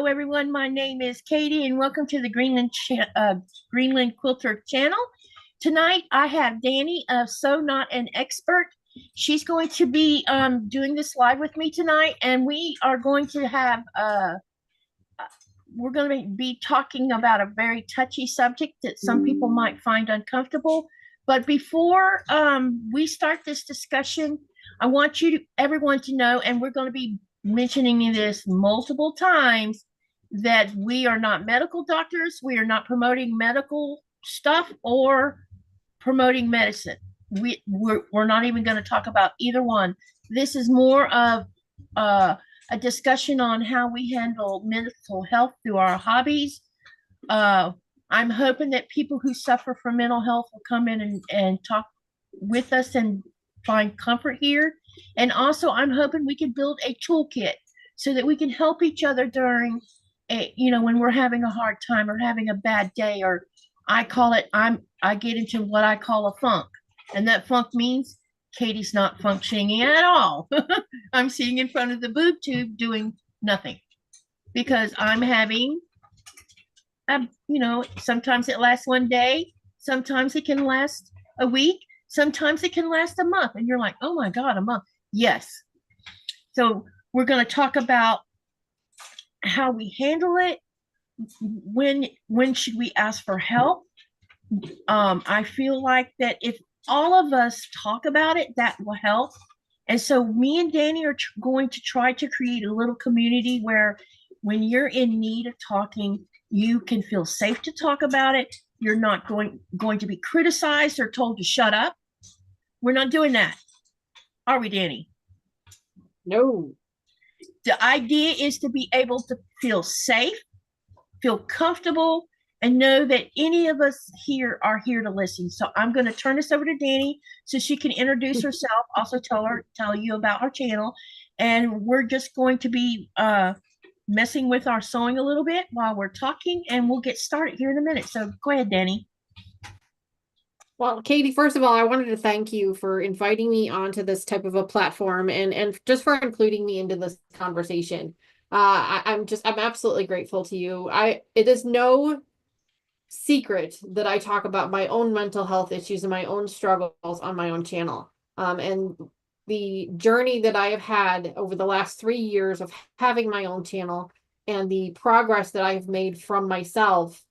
everyone. My name is Katie, and welcome to the Greenland Quilter channel. Tonight, I have Dani of So Not an Expert. She's going to be doing this live with me tonight, and we are going to have we're going to be talking about a very touchy subject that some people might find uncomfortable. But before we start this discussion, I want everyone to know, and we're going to be mentioning this multiple times, that we are not medical doctors. We are not promoting medical stuff or promoting medicine. We're not even going to talk about either one. This is more of a discussion on how we handle mental health through our hobbies. I'm hoping that people who suffer from mental health will come in and talk with us and find comfort here. And also, I'm hoping we can build a toolkit so that we can help each other during, when we're having a hard time or having a bad day, or I get into what I call a funk. And that funk means Katie's not functioning at all. I'm sitting in front of the boob tube doing nothing because I'm having, sometimes it lasts one day, sometimes it can last a week, sometimes it can last a month. And you're like, oh my God, a month. Yes. So we're going to talk about how we handle it. When should we ask for help? I feel like that if all of us talk about it, that will help. And so me and Dani are going to try to create a little community where when you're in need of talking, you can feel safe to talk about it. You're not going to be criticized or told to shut up. We're not doing that. Are we, Dani? No. The idea is to be able to feel safe, feel comfortable, and know that any of us here are here to listen. So I'm going to turn this over to Dani so she can introduce herself, also tell you about our channel. And we're just going to be messing with our sewing a little bit while we're talking, and we'll get started here in a minute. So go ahead, Dani. Well, Katie, first of all, I wanted to thank you for inviting me onto this type of a platform and just for including me into this conversation. I'm absolutely grateful to you. It is no secret that I talk about my own mental health issues and my own struggles on my own channel. And the journey that I have had over the last 3 years of having my own channel and the progress that I've made from myself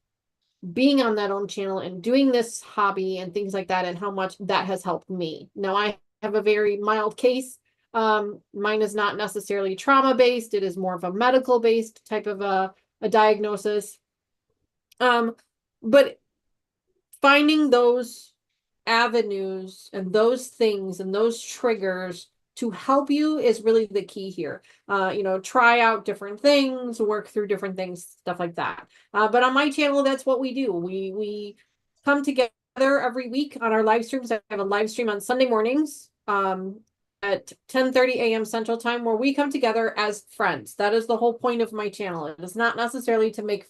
being on that own channel and doing this hobby and things like that, and how much that has helped me. Now, I have a very mild case. Mine is not necessarily trauma-based. It is more of a medical-based type of a diagnosis. But finding those avenues and those things and those triggers to help you is really the key here. Try out different things, work through different things, stuff like that. But on my channel, that's what we do. We come together every week on our live streams. I have a live stream on Sunday mornings at 10:30 a.m. Central Time, where we come together as friends. That is the whole point of my channel. It is not necessarily to make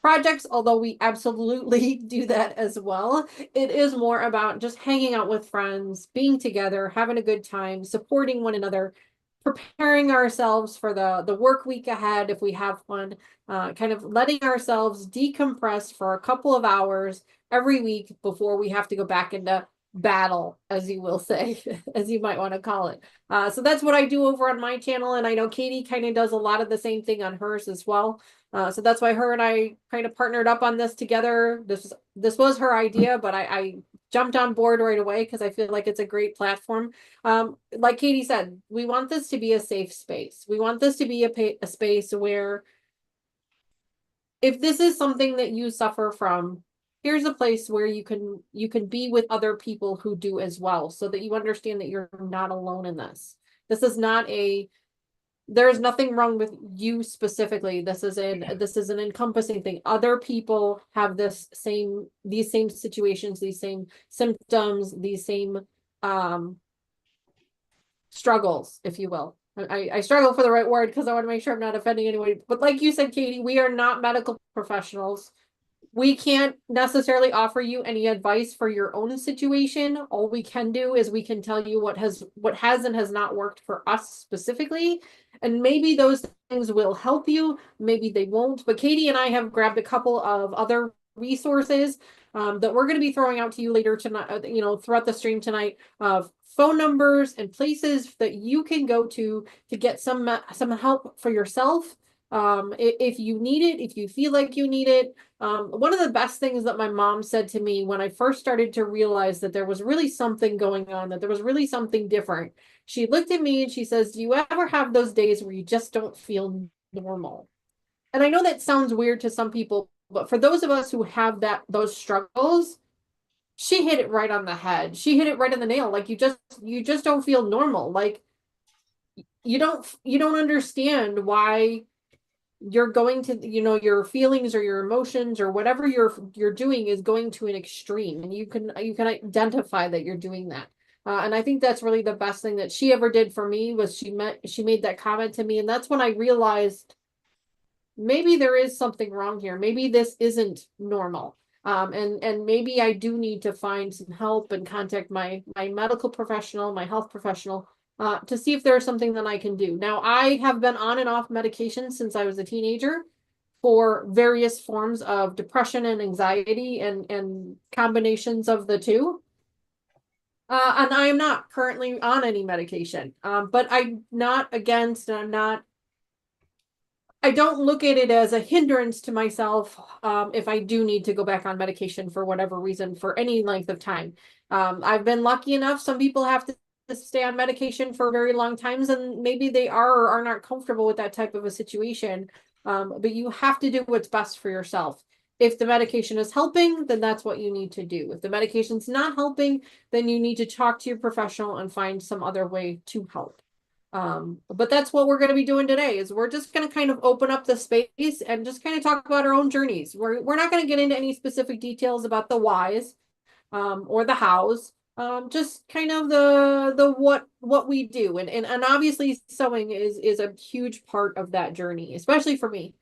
projects, although we absolutely do that as well. It is more about just hanging out with friends, being together, having a good time, supporting one another, preparing ourselves for the work week ahead if we have one, kind of letting ourselves decompress for a couple of hours every week before we have to go back into battle, as you will say, as you might want to call it. So that's what I do over on my channel, and I know Katie kind of does a lot of the same thing on hers as well. So that's why her and I kind of partnered up on this together. This was her idea, but I jumped on board right away because I feel like it's a great platform. Like Katie said, we want this to be a safe space. We want this to be a space where if this is something that you suffer from, here's a place where you can be with other people who do as well, so that you understand that you're not alone in this. This is not there's nothing wrong with you specifically. This is an encompassing thing. Other people have these same situations, these same symptoms, these same struggles, if you will. I struggle for the right word because I want to make sure I'm not offending anyone. But like you said, Katie, we are not medical professionals. We can't necessarily offer you any advice for your own situation. All we can do is we can tell you what has and has not worked for us specifically. And maybe those things will help you, maybe they won't. But Katie and I have grabbed a couple of other resources that we're going to be throwing out to you later tonight, throughout the stream tonight, of phone numbers and places that you can go to get some help for yourself. If you need it, if you feel like you need it. One of the best things that my mom said to me when I first started to realize that there was really something going on, that there was really something different, she looked at me and she says, do you ever have those days where you just don't feel normal? And I know that sounds weird to some people, but for those of us who have those struggles, she hit it right on the head. She hit it right on the nail. Like, you just don't feel normal. Like, you don't understand why you're going to, your feelings or your emotions or whatever you're doing is going to an extreme, and you can identify that you're doing that. And I think that's really the best thing that she ever did for me, was she made that comment to me. And that's when I realized maybe there is something wrong here. Maybe this isn't normal. And maybe I do need to find some help and contact my medical professional, my health professional, to see if there's something that I can do. Now, I have been on and off medication since I was a teenager for various forms of depression and anxiety and combinations of the two. And I am not currently on any medication. But I'm not against, and I don't look at it as a hindrance to myself if I do need to go back on medication for whatever reason for any length of time. I've been lucky enough. Some people have to stay on medication for very long times, and maybe they are or are not comfortable with that type of a situation. But you have to do what's best for yourself. If the medication is helping, then that's what you need to do. If the medication's not helping, then you need to talk to your professional and find some other way to help. But that's what we're going to be doing today, is we're just going to kind of open up the space and just kind of talk about our own journeys. We're not going to get into any specific details about the whys, or the hows, just kind of the what we do. And obviously sewing is a huge part of that journey, especially for me.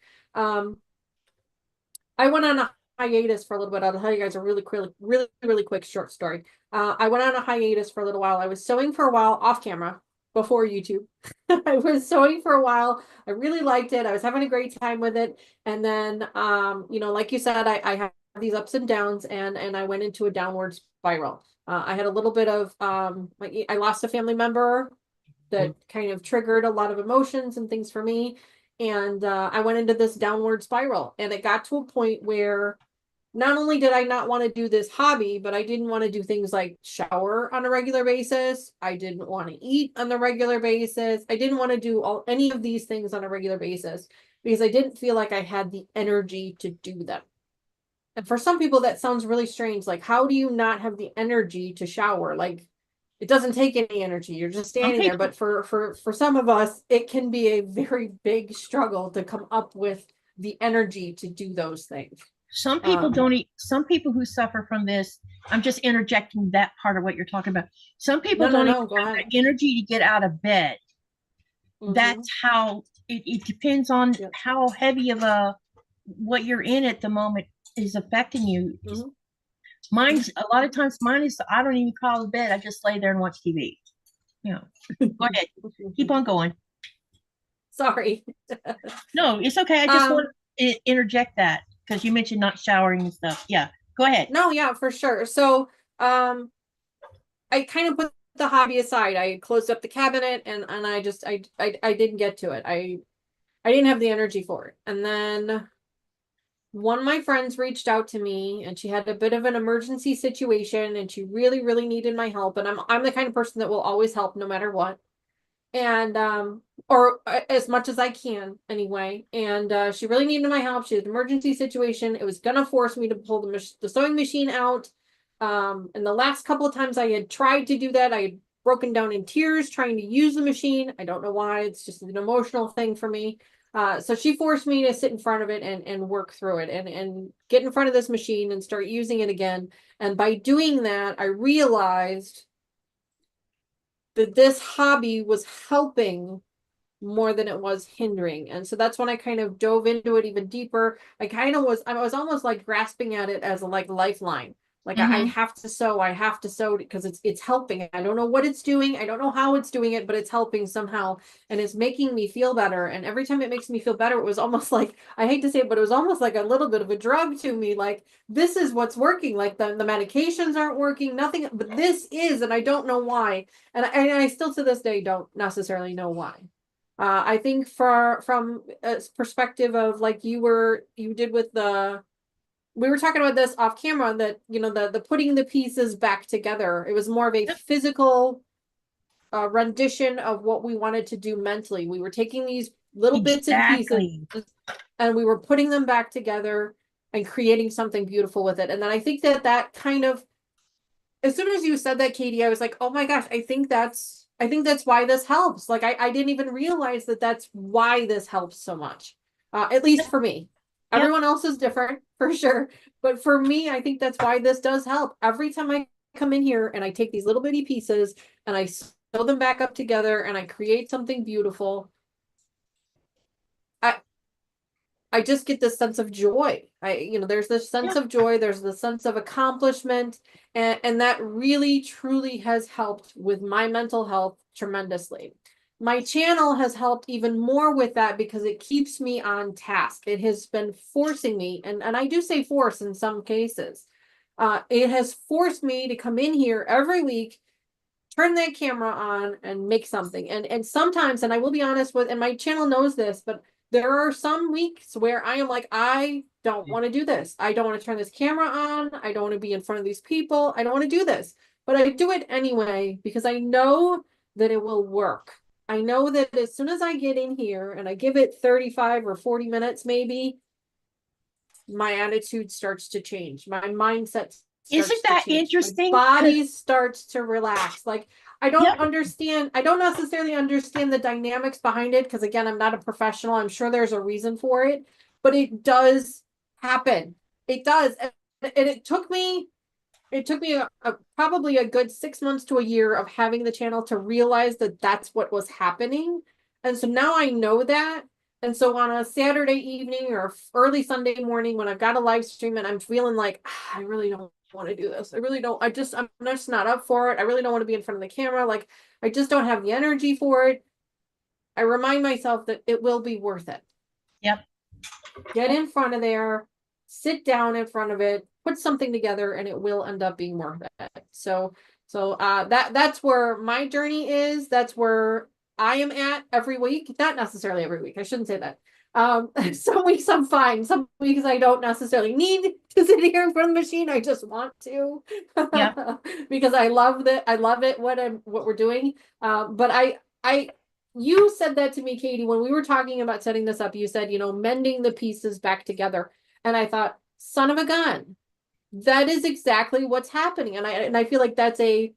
I went on a hiatus for a little bit. I'll tell you guys a really quick short story. I went on a hiatus for a little while. I was sewing for a while off camera before YouTube. I was sewing for a while. I really liked it. I was having a great time with it. And then, like you said, I have these ups and downs, and I went into a downward spiral. I had a little bit of, I lost a family member that kind of triggered a lot of emotions and things for me. And I went into this downward spiral, and it got to a point where not only did I not want to do this hobby, but I didn't want to do things like shower on a regular basis. I didn't want to eat on the regular basis. I didn't want to do any of these things on a regular basis because I didn't feel like I had the energy to do them. And for some people, that sounds really strange. Like, how do you not have the energy to shower? Like, it doesn't take any energy. You're just standing there. But for some of us, it can be a very big struggle to come up with the energy to do those things. Some people don't eat. Some people who suffer from this, I'm just interjecting that part of what you're talking about. Some people don't even have the energy to get out of bed. That's how it depends on how heavy of what you're in at the moment is affecting you. Mine's a lot of times is I don't even call it bed. I just lay there and watch TV. Go ahead. Keep on going. Sorry. No, it's okay. I just want to interject that because you mentioned not showering and stuff. Yeah, go ahead. No, yeah, for sure. So I kind of put the hobby aside. I closed up the cabinet, and I didn't get to it. I didn't have the energy for it. And then one of my friends reached out to me, and she had a bit of an emergency situation, and she really needed my help. And I'm the kind of person that will always help no matter what. And or as much as I can anyway. And she really needed my help. She had an emergency situation. It was gonna force me to pull the sewing machine out. And the last couple of times I had tried to do that, I had broken down in tears trying to use the machine. I don't know why. It's just an emotional thing for me. So she forced me to sit in front of it and work through it and get in front of this machine and start using it again. And by doing that, I realized that this hobby was helping more than it was hindering. And so that's when I kind of dove into it even deeper. I was almost like grasping at it as a like lifeline. Like I Mm-hmm. have to sew because it's helping. I don't know what it's doing. I don't know how it's doing it, but it's helping somehow. And it's making me feel better. And every time it makes me feel better, it was almost like, I hate to say it, but it was almost like a little bit of a drug to me. Like, this is what's working. Like the medications aren't working, nothing, but this is, and I don't know why. And I still to this day don't necessarily know why. I think from a perspective of like you did with we were talking about this off camera, that the putting the pieces back together, it was more of a Yep. physical rendition of what we wanted to do mentally. We were taking these little bits and pieces Exactly. and we were putting them back together and creating something beautiful with it. And then I think that kind of, as soon as you said that, Katie, I was like, oh my gosh, I think that's why this helps. Like I didn't even realize that that's why this helps so much. At least for me. Yep. Everyone else is different for sure. But for me, I think that's why this does help. Every time I come in here and I take these little bitty pieces and I sew them back up together and I create something beautiful, I I just get this sense of joy. There's this sense Yeah. of joy, there's the sense of accomplishment, and that really truly has helped with my mental health tremendously. My channel has helped even more with that because it keeps me on task. It has been forcing me, and I do say force in some cases. It has forced me to come in here every week, turn that camera on and make something. And sometimes, and I will be honest with, and my channel knows this, but there are some weeks where I am like, I don't want to do this. I don't want to turn this camera on. I don't want to be in front of these people. I don't want to do this. But I do it anyway because I know that it will work. I know that as soon as I get in here and I give it 35 or 40 minutes, maybe, my attitude starts to change. My mindset Isn't starts to that change. My interesting? body starts to relax. Like I don't Yep. understand. I don't necessarily understand the dynamics behind it because again, I'm not a professional. I'm sure there's a reason for it, but it does happen. It does. And it took me probably a good 6 months to a year of having the channel to realize that that's what was happening. And so now I know that. And so on a Saturday evening or early Sunday morning, when I've got a live stream and I'm feeling like, I really don't want to do this. I really don't. I'm just not up for it. I really don't want to be in front of the camera. Like, I just don't have the energy for it. I remind myself that it will be worth it. Yep. Get in front of there, sit down in front of it, put something together, and it will end up being worth it. So that's where my journey is. That's where I am at every week. Not necessarily every week. I shouldn't say that. Some weeks I'm fine. Some weeks I don't necessarily need to sit here in front of the machine. I just want to Yep. because I love that. I love it. What we're doing. But I you said that to me, Katie, when we were talking about setting this up. You said, mending the pieces back together. And I thought, son of a gun, that is exactly what's happening. And I feel like that's a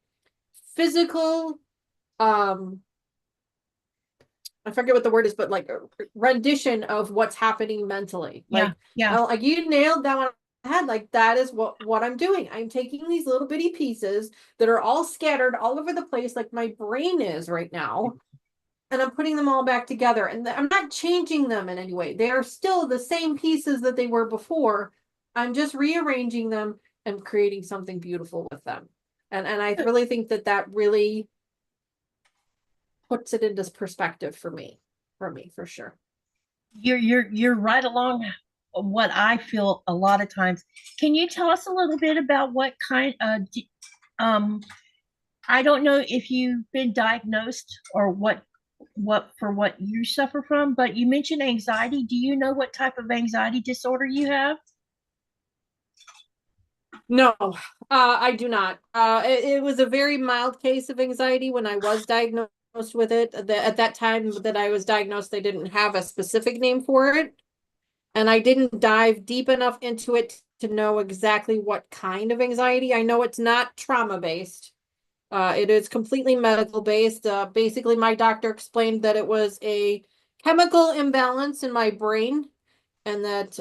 physical, I forget what the word is, but like a rendition of what's happening mentally. Yeah. Yeah. Like you nailed that one on the head. Like that is what I'm doing. I'm taking these little bitty pieces that are all scattered all over the place, like my brain is right now, and I'm putting them all back together. And I'm not changing them in any way. They are still the same pieces that they were before. I'm just rearranging them and creating something beautiful with them. And I really think that really puts it into perspective for me, for sure. You're right along what I feel a lot of times. Can you tell us a little bit about what kind of um I don't know if you've been diagnosed or what you suffer from, but you mentioned anxiety. Do you know what type of anxiety disorder you have? No, I do not. It was a very mild case of anxiety when I was diagnosed with it. At that time that I was diagnosed, they didn't have a specific name for it. And I didn't dive deep enough into it to know exactly what kind of anxiety. I know it's not trauma based. It is completely medical based. Basically, my doctor explained that it was a chemical imbalance in my brain, and that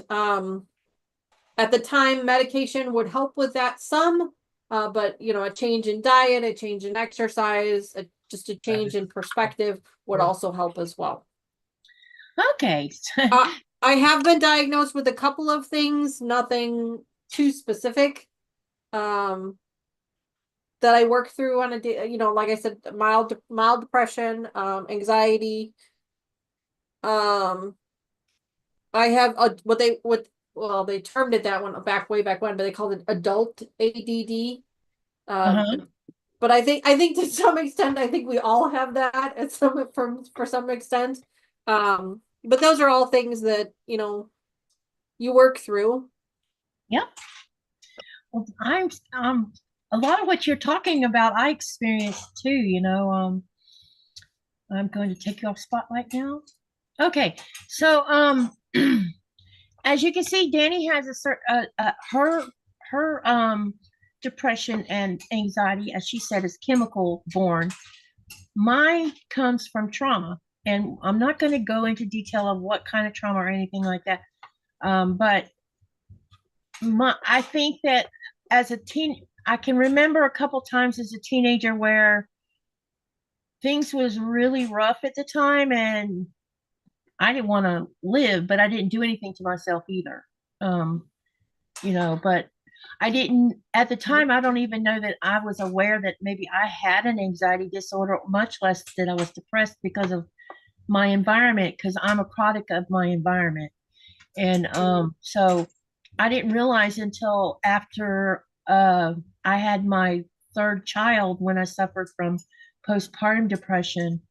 at the time medication would help with that some, but a change in diet, a change in exercise, just a change in perspective would also help as well. Okay. I have been diagnosed with a couple of things, nothing too specific. That I work through on a day, like I said, mild depression, anxiety. Um, I have well, they termed it that one way back when, but they called it adult ADD. Uh, Uh-huh. but I think to some extent, I think we all have that at some for some extent. But those are all things that, you work through. Yep. Well, a lot of what you're talking about, I experienced too, I'm going to take you off spotlight now. Okay. So, as you can see, Danny has a certain her depression and anxiety, as she said, is chemical born. Mine comes from trauma, and I'm not going to go into detail of what kind of trauma or anything like that. But I think that as a teen, I can remember a couple times as a teenager where things was really rough at the time, and I didn't want to live, but I didn't do anything to myself either. Um, but I didn't at the time. I don't even know that I was aware that maybe I had an anxiety disorder, much less that I was depressed because of my environment, because I'm a product of my environment. And so I didn't realize until after I had my third child when I suffered from postpartum depression.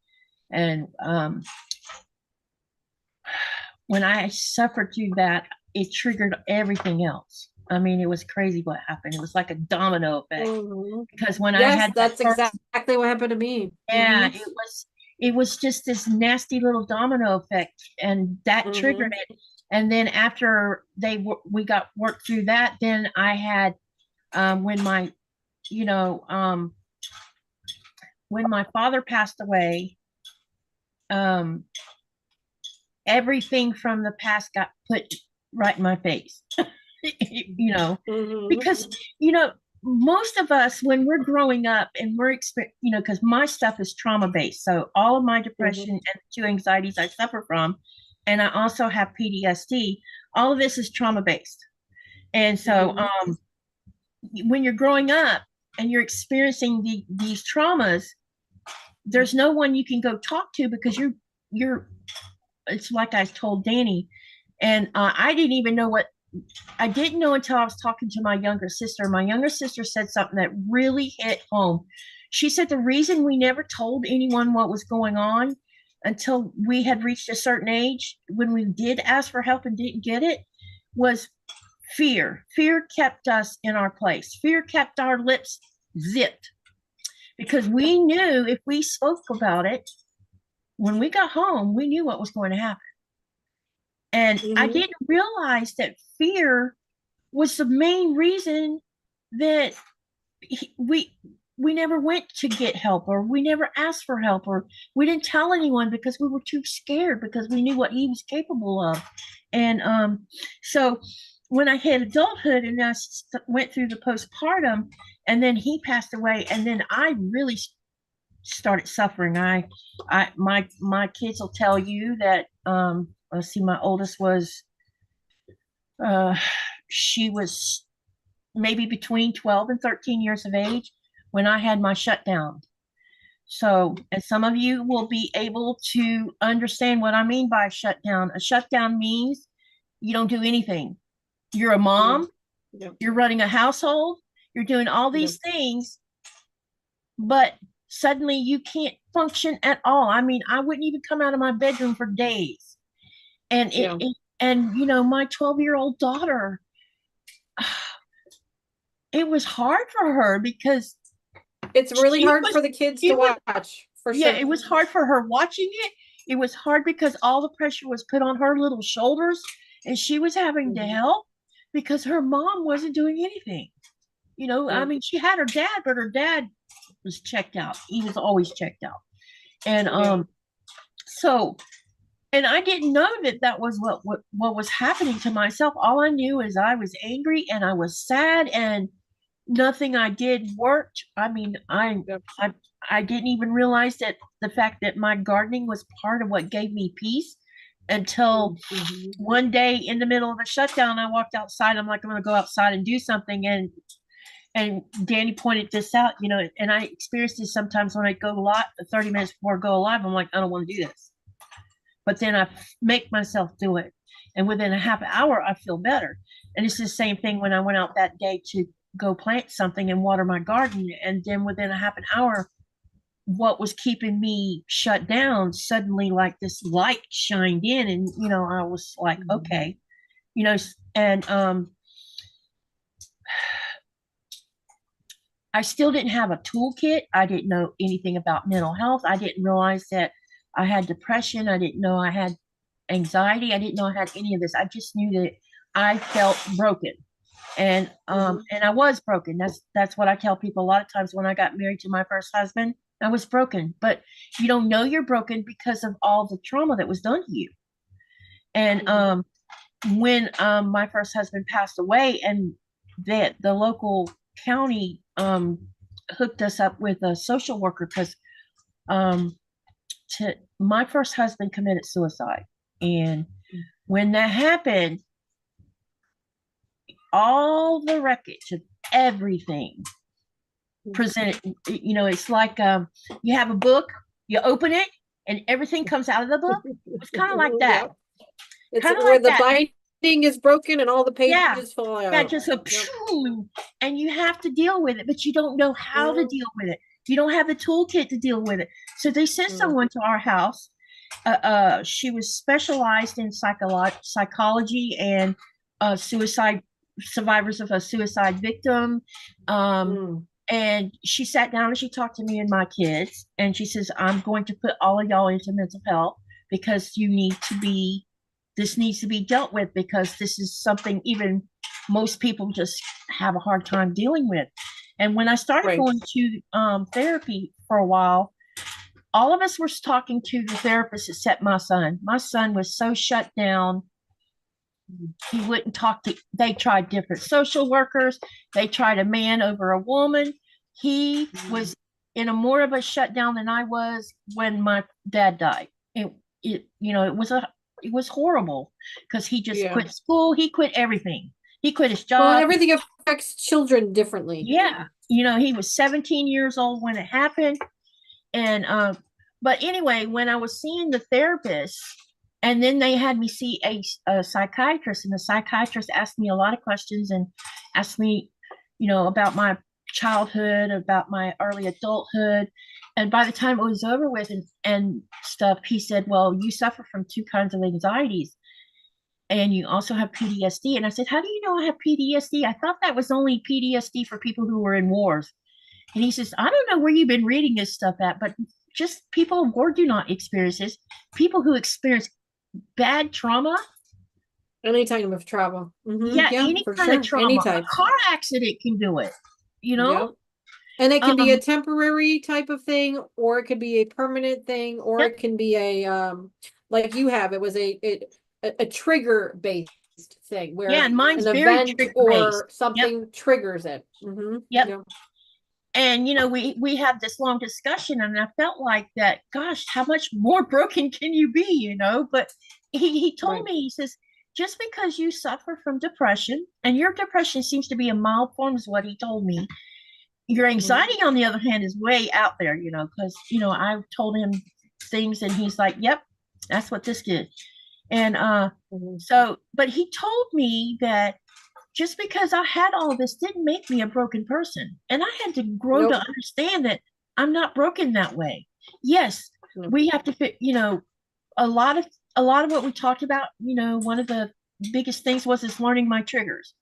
And when I suffered through that, it triggered everything else. I mean, it was crazy what happened. It was like a domino effect. Mhm. Because when I Yes, had that that's first, exactly what happened to me. yeah, Mhm. it was just this nasty little domino effect, and that triggered Mhm. it. And then after we got worked through that, then I had when my you know when my father passed away, um, everything from the past got put right in my face. you know, Mhm. because you know most of us when we're growing up and because my stuff is trauma based, so all of my depression Mhm. and two anxieties I suffer from, and I also have PTSD. All of this is trauma based, and so Mhm. when you're growing up and you're experiencing these traumas, there's no one you can go talk to because you're it's like I told Danny, and I didn't even know what I didn't know until I was talking to my younger sister. My younger sister said something that really hit home. She said the reason we never told anyone what was going on until we had reached a certain age, when we did ask for help and didn't get it, was fear. Fear kept us in our place. Fear kept our lips zipped because we knew if we spoke about it, when we got home, we knew what was going to happen. And I Mhm. didn't realize that fear was the main reason that we never went to get help, or we never asked for help, or we didn't tell anyone because we were too scared because we knew what he was capable of. And so when I hit adulthood and I went through the postpartum, and then he passed away, and then I really started suffering. My kids will tell you that let's see, my oldest was uh she was maybe between 12 and 13 years of age when I had my shutdown. So, and some of you will be able to understand what I mean by a shutdown. A shutdown means you don't do anything. You're a Yeah. mom, Yeah. you're running a household, you're doing all Yeah. these things, but suddenly you can't function at all. I mean, I wouldn't even come out of my bedroom for days. And Yeah. my 12-year-old daughter, it was hard for her because It's really she hard was for the kids to it was watch, for yeah, sure. it was hard for her watching it. It was hard because all the pressure was put on her little shoulders, and she was having to Mhm. help because her mom wasn't doing anything. I Yeah. mean, she had her dad, but her dad was checked out. He was always checked out. And Yeah. so and I didn't know that that was what was happening to myself. All I knew is I was angry and I was sad, and nothing I did worked. I mean, Yeah. I I didn't even realize that the fact that my gardening was part of what gave me peace. until Mhm. one day in the middle of a shutdown, I walked outside. I'm like, I'm going to go outside and do something. And Danny pointed this out, you know, and I experienced this sometimes when I go live, 30 minutes before I go live. I'm like, I don't want to do this. But then I make myself do it. And within a half hour, I feel better. And it's the same thing when I went out that day to go plant something and water my garden. And then within a half an hour, what was keeping me shut down suddenly, like this light shined in. And, you know, I was like, okay, you know, and I still didn't have a toolkit. I didn't know anything about mental health. I didn't realize that I had depression. I didn't know I had anxiety. I didn't know I had any of this. I just knew that I felt broken. And I was broken. That's what I tell people a lot of times when I got married to my first husband. I was broken, but you don't know you're broken because of all the trauma that was done to you. And when my first husband passed away, and that the local county hooked us up with a social worker because my first husband committed suicide, and when that happened, all the wreckage of everything presented, you know, it's like you have a book, you open it, and everything comes out of the book. It's kind of like that. Yep. It's Kind of where like the that. binding is broken and all the Yeah. pages fall out. Yeah, just a and you have to deal with it, but you don't know how to deal with it. You don't have the toolkit to deal with it. So they sent someone to our house. She was specialized in psychology and suicide, survivors of a suicide victim. And she sat down and she talked to me and my kids, and she says, I'm going to put all of y'all into mental health because this needs to be dealt with, because this is something even most people just have a hard time dealing with. And when I started going to therapy for a while, all of us were talking to the therapist except my son. My son was so shut down. He wouldn't talk to, they tried different social workers. They tried a man over a woman. He was in a more of a shutdown than I was when my dad died. You know, it was horrible because he just quit school. He quit everything. He quit his job. Well, everything affects children differently. Yeah. You know, he was 17 years old when it happened. And but anyway, when I was seeing the therapist, and then they had me see a psychiatrist, and the psychiatrist asked me a lot of questions and asked me, you know, about my childhood, about my early adulthood. And by the time it was over with and stuff, he said, well, you suffer from two kinds of anxieties, and you also have PTSD. And I said, how do you know I have PTSD? I thought that was only PTSD for people who were in wars. And he says, I don't know where you've been reading this stuff at, but just people in war do not experience this. People who experience bad trauma. Any type of trauma. Yeah, any kind of trauma. Any type. A car accident can do it, you know? Yep. And it can be a temporary type of thing, or it could be a permanent thing, or it can be a, like you have, it was a trigger based thing where and mine's an very event or something triggers it. Yep. And, you know, we have this long discussion, and I felt like that, gosh, how much more broken can you be, you know? But he told me, he says, just because you suffer from depression, and your depression seems to be a mild form is what he told me. Your anxiety, on the other hand, is way out there, you know, because, you know, I've told him things and he's like, yep, that's what this did. And so, but he told me that just because I had all of this didn't make me a broken person. And I had to grow to understand that I'm not broken that way. Yes, we have to fit, you know, a lot of what we talked about, you know, one of the biggest things was is learning my triggers.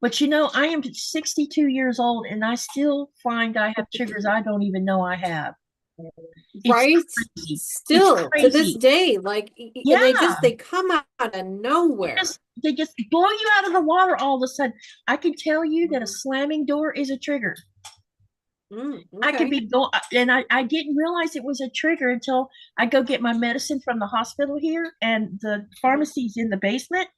But, you know, I am 62 years old and I still find I have triggers I don't even know I have. Still to this day, like, they come out of nowhere. They just blow you out of the water all of a sudden. I can tell you that a slamming door is a trigger. I could be going, and I didn't realize it was a trigger until I go get my medicine from the hospital here, and the pharmacy's in the basement.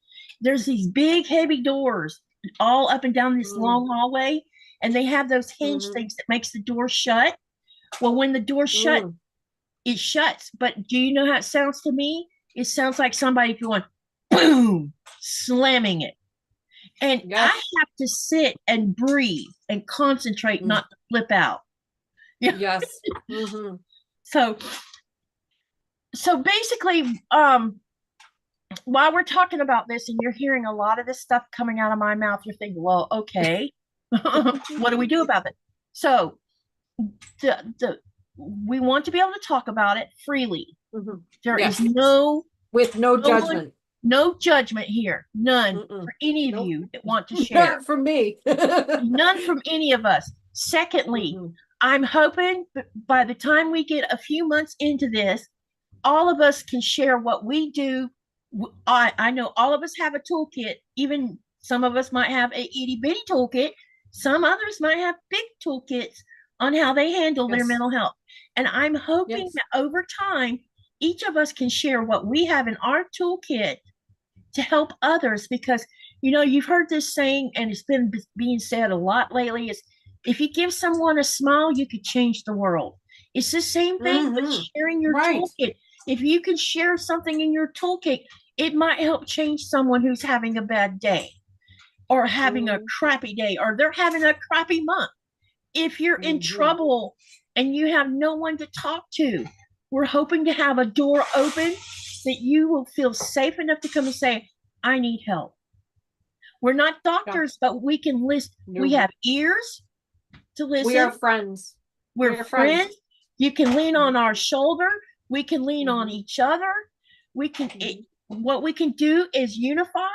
There's these big, heavy doors all up and down this long hallway, and they have those hinge things that makes the door shut. Well, when the door shut, it shuts. But do you know how it sounds to me? it sounds like somebody going boom, slamming it. And I Yes. have to sit and breathe and concentrate Mm. not to flip out. Yeah. Yes. Mm-hmm. So basically, while we're talking about this and you're hearing a lot of this stuff coming out of my mouth, you're thinking, well, okay, what do we do about it? So the we want to be able to talk about it freely. Mm-hmm. There Yes. is no With no no one, judgment. no judgment here, none Mm-mm. for any of Nope. you that want to share. Not from me. None from any of us. Secondly, Mm-mm. I'm hoping by the time we get a few months into this, all of us can share what we do. I know all of us have a toolkit. Even some of us might have a itty bitty toolkit. Some others might have big toolkits on how they handle their Yes. mental health. And I'm hoping Yes. that over time, each of us can share what we have in our toolkit to help others, because you've heard this saying, and it's been being said a lot lately, is if you give someone a smile, you could change the world. It's the same thing with Mm-hmm. sharing your Right. toolkit. If you can share something in your toolkit, it might help change someone who's having a bad day or having a crappy day, or they're having a crappy month. If you're in trouble and you have no one to talk to, we're hoping to have a door open that you will feel safe enough to come and say, I need help. We're not doctors, but we can list. Nope. We have ears to listen. We are friends. We're friends. You can lean on our shoulder. We can lean on each other. We can. What we can do is unify,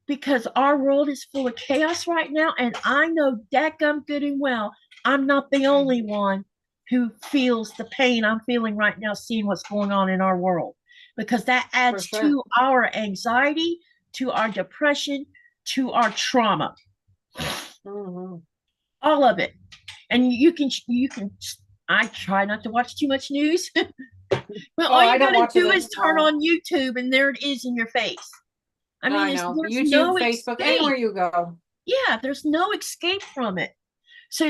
because our world is full of chaos right now, and I know dadgum good and well I'm not the only one who feels the pain I'm feeling right now, seeing what's going on in our world, because that adds to our anxiety, to our depression, to our trauma. All of it. And you can I try not to watch too much news. But all you gotta do is turn on YouTube and there it is in your face. I mean, I know. there's YouTube, no Facebook, escape. anywhere you go. Yeah, there's no escape from it. So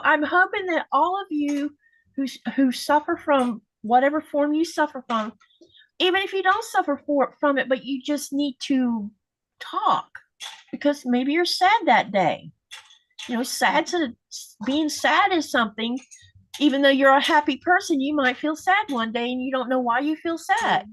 I'm hoping that all of you who suffer from whatever form you suffer from, even if you don't suffer from it, but you just need to talk, because maybe you're sad that day. Being sad is something. Even though you're a happy person, you might feel sad one day and you don't know why you feel sad.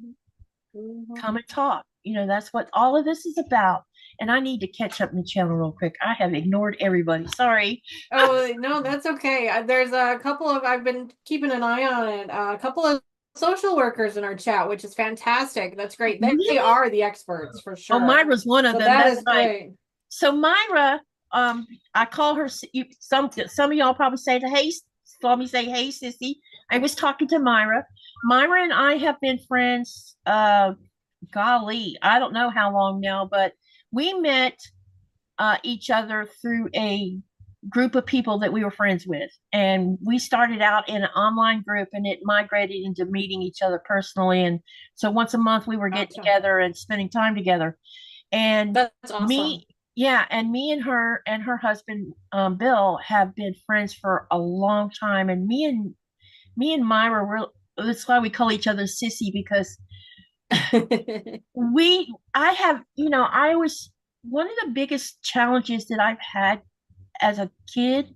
Come and talk. That's what all of this is about. And I need to catch up in the channel real quick. I have ignored everybody. Sorry. Oh, no, that's okay. There's a couple of, I've been keeping an eye on it, a couple of social workers in our chat, which is fantastic. That's great. They are the experts for sure. Oh, Myra's one of them. That is great. So Myra, I call her, some of y'all probably say, hey, saw me say, hey, sissy. I was talking to Myra. Myra and I have been friends, golly, I don't know how long now, but we met each other through a group of people that we were friends with. And we started out in an online group, and it migrated into meeting each other personally. And so once a month we were getting together and spending time together. And that's awesome. Me and her husband, Bill, have been friends for a long time. And me and Myra, that's why we call each other sissy, because one of the biggest challenges that I've had as a kid,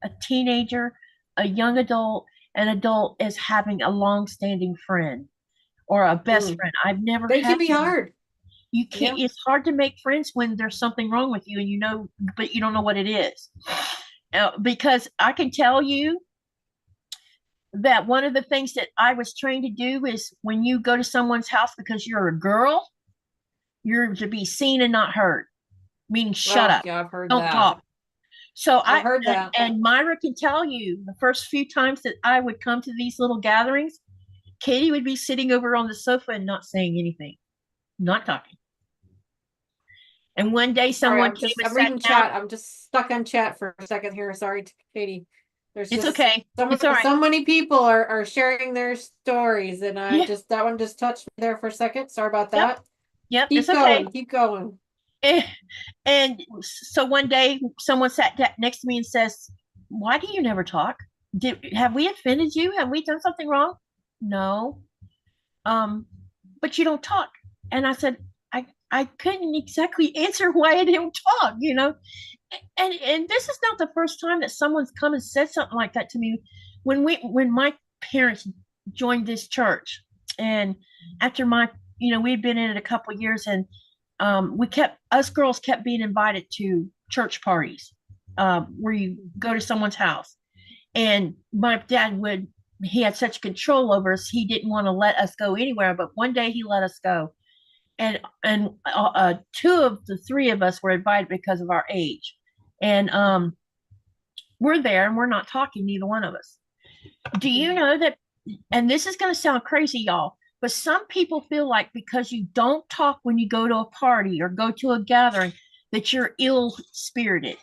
a teenager, a young adult, an adult, is having a long-standing friend or a best friend. I've never They can be hard. You can't. Yeah. It's hard to make friends when there's something wrong with you, and but you don't know what it is. Because I can tell you that one of the things that I was trained to do is, when you go to someone's house because you're a girl, you're to be seen and not heard, meaning shut up. Yeah, I've heard don't that. Talk. So I've heard that. And Myra can tell you, the first few times that I would come to these little gatherings, Katie would be sitting over on the sofa and not saying anything, not talking. And one day someone came and I'm reading chat. I'm just stuck on chat for a second here. Sorry, Katie. It's okay. So many people are sharing their stories, and that one just touched me there for a second. Sorry about that. Yep. Keep going. Keep going. And so one day someone sat next to me and says, "Why do you never talk? Have we offended you? Have we done something wrong?" No. but you don't talk. And I said, I couldn't exactly answer why I didn't talk, you know. And this is not the first time that someone's come and said something like that to me. When my parents joined this church, and after my, you know, we'd been in it a couple of years, and us girls kept being invited to church parties, where you go to someone's house. And my dad he had such control over us, he didn't want to let us go anywhere. But one day he let us go. And two of the three of us were invited because of our age. And we're there and we're not talking, neither one of us. Do you know that, and this is going to sound crazy, y'all, but some people feel like because you don't talk when you go to a party or go to a gathering, that you're ill-spirited.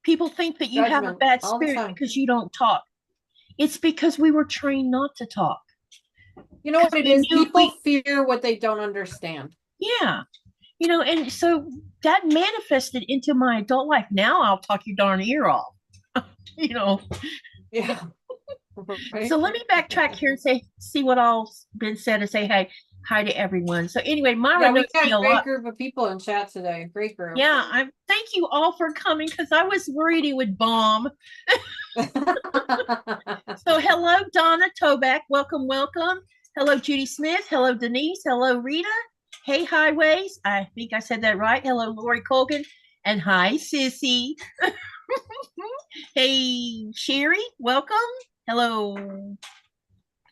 People think that you have a bad spirit because you don't talk. It's because we were trained not to talk. You know what it is? People fear what they don't understand. Yeah. You know, and so that manifested into my adult life. Now I'll talk your darn ear off. You know. Yeah. Right. So let me backtrack here and see what all's been said, and say hi to everyone. So anyway, Myra knows me a lot. We got a great group of people in chat today. Great group. Yeah, thank you all for coming, because I was worried it would bomb. So hello, Donna Toback. Welcome, welcome. Hello, Judy Smith. Hello, Denise. Hello, Rita. Hey, Highways. I think I said that right. Hello, Lori Colgan. And hi, Sissy. Hey, Sherry. Welcome. Hello,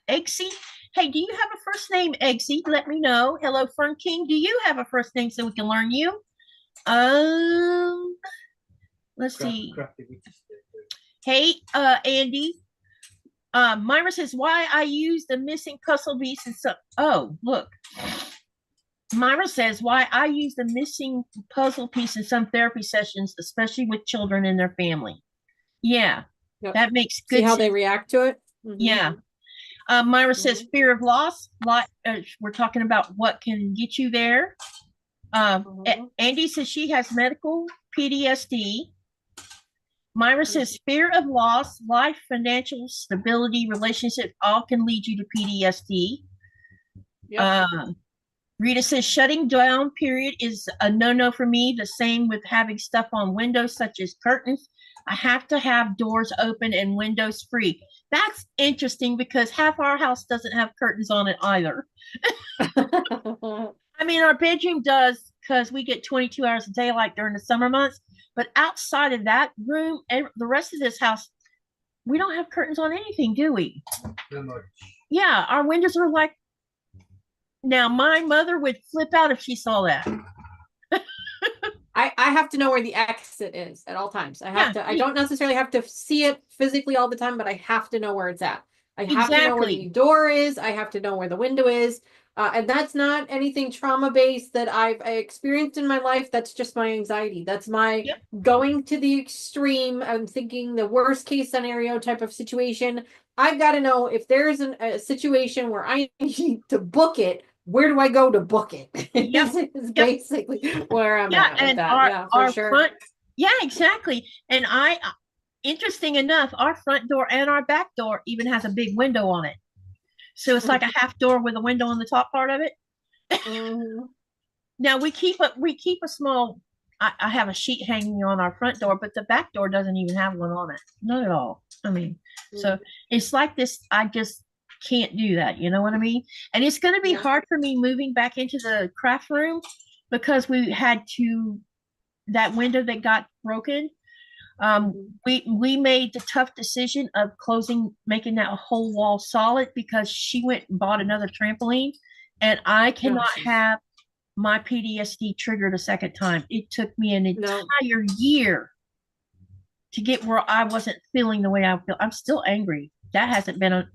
Eggsy. Hey, do you have a first name, Eggsy? Let me know. Hello, Fern King. Do you have a first name so we can learn you? Let's see. Hey, Andy. Myra says, why I use the missing puzzle piece and some. Oh, look. Myra says, why I use the missing puzzle piece in some therapy sessions, especially with children and their family. Yeah, yep. That makes good sense. See how they react to it? Mm-hmm. Yeah. Myra says, fear of loss. We're talking about what can get you there. Andy says she has medical PTSD. Myra says fear of loss, life, financial stability, relationships, all can lead you to PTSD. Yep. Rita says shutting down period is a no-no for me. The same with having stuff on windows such as curtains. I have to have doors open and windows free. That's interesting because half our house doesn't have curtains on it either. I mean, our bedroom does because we get 22 hours of daylight during the summer months. But outside of that room, and the rest of this house, we don't have curtains on anything, do we? Yeah, our windows are like, now my mother would flip out if she saw that. I have to know where the exit is at all times. I don't necessarily have to see it physically all the time, but I have to know where it's at. I have to know where the door is. I have to know where the window is. And that's not anything trauma-based that I've experienced in my life. That's just my anxiety. That's my going to the extreme. I'm thinking the worst case scenario type of situation. I've got to know if there's a situation where I need to book it, where do I go to book it? Is basically where I'm at with that. For sure. Exactly. And interesting enough, our front door and our back door even has a big window on it. So it's like a half door with a window on the top part of it. Mm-hmm. Now we keep a small. I have a sheet hanging on our front door, but the back door doesn't even have one on it. Not at all. I mean, so it's like this. I just can't do that. You know what I mean? And it's going to be hard for me moving back into the craft room because we had that window that got broken. We made the tough decision of making that whole wall solid because she went and bought another trampoline, and I cannot have my PTSD triggered a second time. It took me an entire year to get where I wasn't feeling the way I feel. I'm still angry. That hasn't been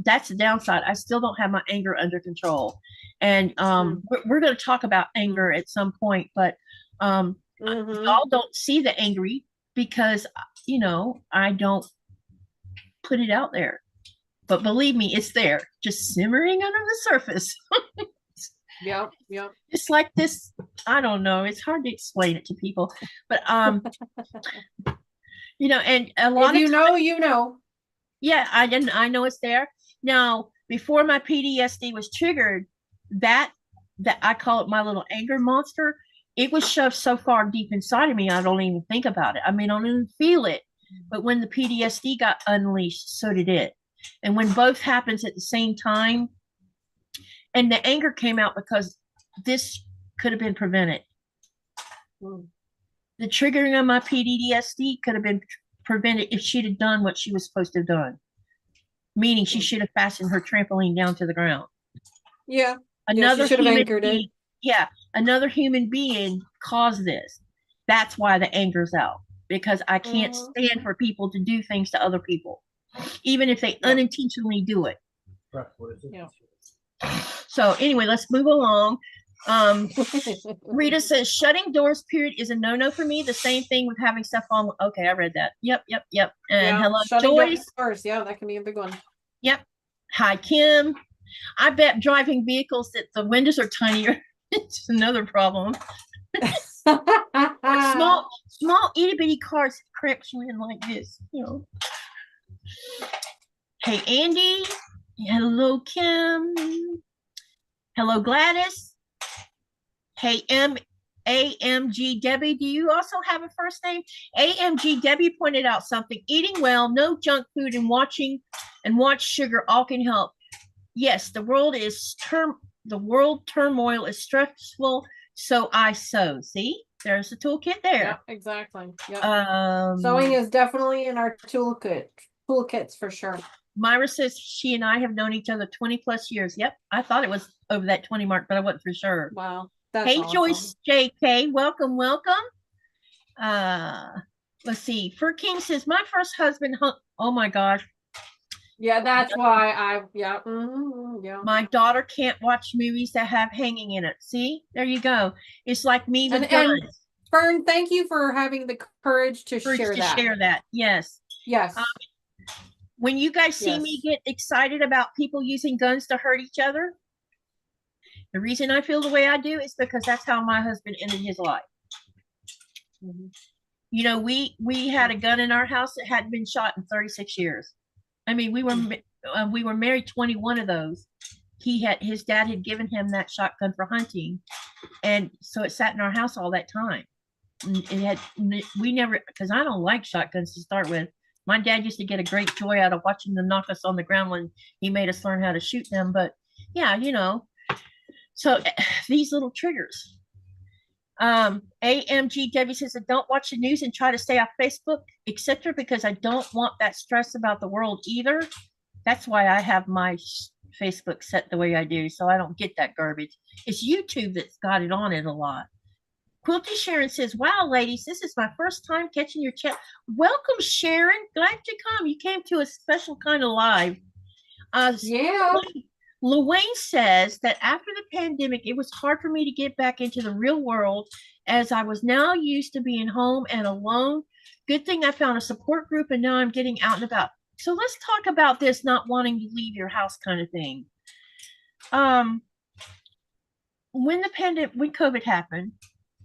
that's the downside. I still don't have my anger under control, and we're going to talk about anger at some point, but y'all don't see the angry because I don't put it out there, but believe me, it's there, just simmering under the surface. Yeah. It's like this. I don't know. It's hard to explain it to people, but and a lot of you know. Yeah, I know it's there. Now, before my PTSD was triggered, that I call it my little anger monster, it was shoved so far deep inside of me, I don't even think about it. I mean, I don't even feel it. But when the PTSD got unleashed, so did it. And when both happens at the same time, and the anger came out because this could have been prevented. The triggering of my PTSD could have been prevented if she'd have done what she was supposed to have done. Meaning she should have fastened her trampoline down to the ground. Yeah. Another she should have anchored being, it. Yeah. Another human being caused this. That's why the anger's out. Because I can't stand for people to do things to other people. Even if they unintentionally do it. Yeah. So anyway, let's move along. Rita says shutting doors period is a no-no for me. The same thing with having stuff on. Okay, I read that. Yep. And hello, Joyce. Doors. Yeah, that can be a big one. Yep. Hi, Kim. I bet driving vehicles that the windows are tinier. It's another problem. small itty bitty cars cramps you in like this, you know. Hey, Andy. Hello, Kim. Hello, Gladys. Hey, AMG Debbie, do you also have a first name? AMG Debbie pointed out something. Eating well, no junk food, and watch sugar all can help. Yes, the world turmoil is stressful, so I sew. See, there's the toolkit there. Yeah, exactly. Yep. Sewing is definitely in our toolkits for sure. Myra says she and I have known each other 20 plus years. Yep, I thought it was over that 20 mark, but I wasn't for sure. Wow. Hey, awesome. Joyce JK, welcome. Let's see. Fur King says my first husband oh my gosh. Yeah, that's why yeah. My daughter can't watch movies that have hanging in it. See, there you go. It's like me with guns. And Fern, thank you for having the courage to share that. Yes. When you guys see me get excited about people using guns to hurt each other, the reason I feel the way I do is because that's how my husband ended his life. You know, we had a gun in our house that hadn't been shot in 36 years. I mean, we were married 21 of those. His dad had given him that shotgun for hunting, and so it sat in our house all that time. We never, because I don't like shotguns to start with. My dad used to get a great joy out of watching them knock us on the ground when he made us learn how to shoot them. But yeah, you know, so these little triggers. AMG Debbie says, I don't watch the news and try to stay off Facebook, etc., because I don't want that stress about the world either. That's why I have my Facebook set the way I do, so I don't get that garbage. It's YouTube that's got it on it a lot. Quilty Sharon says, wow, ladies, this is my first time catching your chat. Welcome, Sharon. Glad you come. You came to a special kind of live. Yeah. Luane says that after the pandemic, it was hard for me to get back into the real world as I was now used to being home and alone. Good thing I found a support group and now I'm getting out and about. So let's talk about this not wanting to leave your house kind of thing. When COVID happened,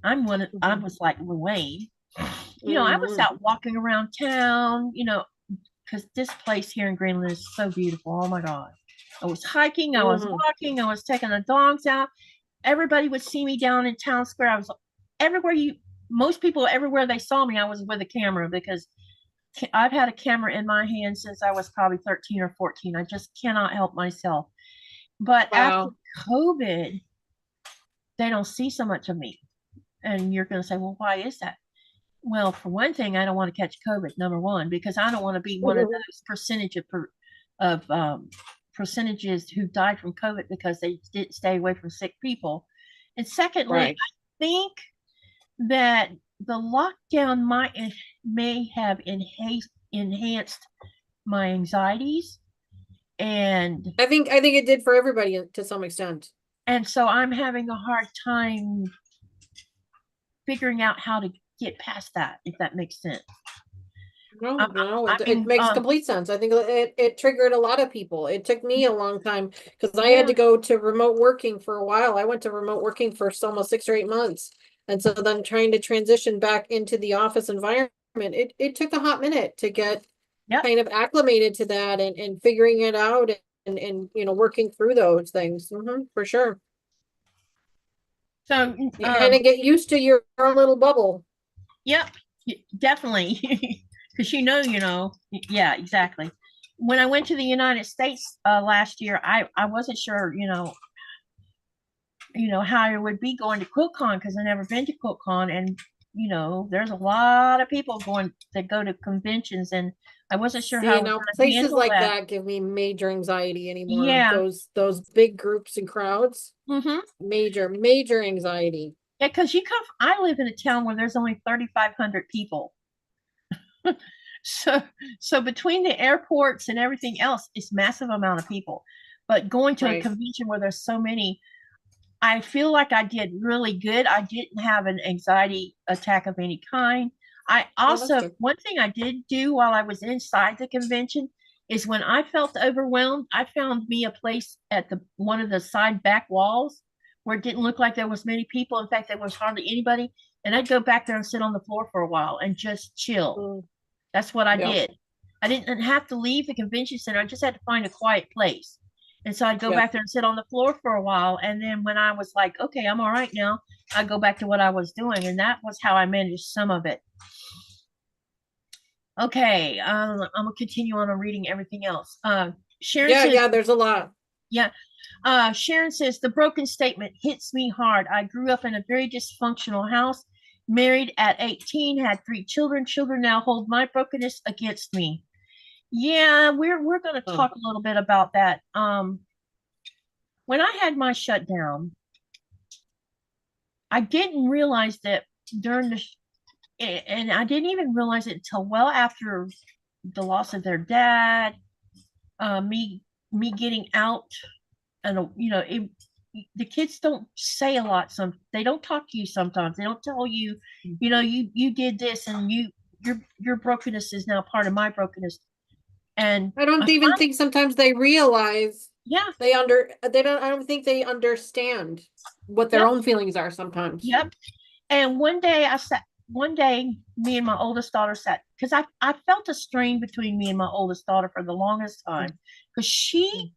I was like Luane. You know, I was out walking around town, you know, because this place here in Greenland is so beautiful. Oh my God. I was hiking, I was walking, I was taking the dogs out. Everybody would see me down in town square. I was everywhere most people, everywhere they saw me, I was with a camera because I've had a camera in my hand since I was probably 13 or 14. I just cannot help myself. But after COVID, they don't see so much of me. And you're going to say, well, why is that? Well, for one thing, I don't want to catch COVID, number one, because I don't want to be one of those percentages who died from COVID because they didn't stay away from sick people. And secondly, I think that the lockdown may have enhanced my anxieties. And I think it did for everybody to some extent. And so I'm having a hard time figuring out how to get past that, if that makes sense. No, it makes complete sense. I think it triggered a lot of people. It took me a long time because I had to go to remote working for a while. I went to remote working for almost 6 or 8 months. And so then trying to transition back into the office environment, it took a hot minute to get kind of acclimated to that and figuring it out and you know, working through those things. For sure. So, You kind of get used to your own little bubble. yep, definitely. Because yeah, exactly. When I went to the United States last year, I wasn't sure, how it would be going to QuiltCon because I never been to QuiltCon, and there's a lot of people going that go to conventions, and I wasn't sure how I See, was now going to places handle like that. that give me major anxiety anymore. Yeah. Those big groups and crowds, Mm-hmm. major anxiety. Yeah, because I live in a town where there's only 3,500 people. So, so between the airports and everything else, it's massive amount of people. But going to a Right. convention where there's so many, I feel like I did really good. I didn't have an anxiety attack of any kind. I Oh, that's also, good. one thing I did do while I was inside the convention is when I felt overwhelmed, I found me a place at the one of the side back walls where it didn't look like there was many people. In fact, there was hardly anybody. And I'd go back there and sit on the floor for a while and just chill. Mm, That's what I yeah. did. I didn't have to leave the convention center. I just had to find a quiet place. And so I'd go Yeah. back there and sit on the floor for a while. And then when I was like, okay, I'm all right now, I'd go back to what I was doing. And that was how I managed some of it. Okay, I'm gonna continue on reading everything else. Sharon Yeah, says, yeah, there's a lot. yeah. Sharon says, the broken statement hits me hard. I grew up in a very dysfunctional house, married at 18, had 3 children. Children now hold my brokenness against me. Yeah, we're going to Oh. talk a little bit about that. When I had my shutdown, I didn't realize that during and I didn't even realize it until well after the loss of their dad, me getting out, and the kids don't say a lot. They don't talk to you sometimes. They don't tell you, you did this, and your brokenness is now part of my brokenness. And I don't I even finally, think sometimes they realize yeah, they don't I don't think they understand what their yep, own feelings are sometimes. yep. And one day, me and my oldest daughter sat, because I felt a strain between me and my oldest daughter for the longest time, because she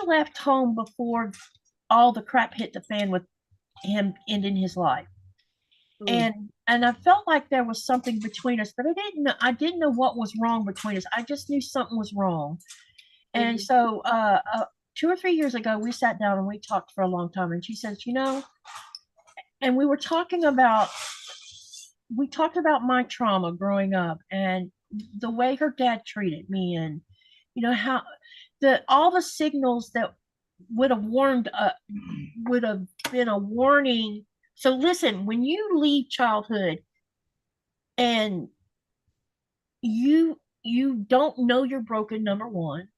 left home before all the crap hit the fan with him ending his life. Mm. And I felt like there was something between us, but I didn't know what was wrong between us. I just knew something was wrong. And Mhm. so 2 or 3 years ago, we sat down and we talked for a long time. And she says, and we talked about my trauma growing up and the way her dad treated me, and how all the signals that would have warned would have been a warning. So listen, when you leave childhood and you don't know you're broken, number one,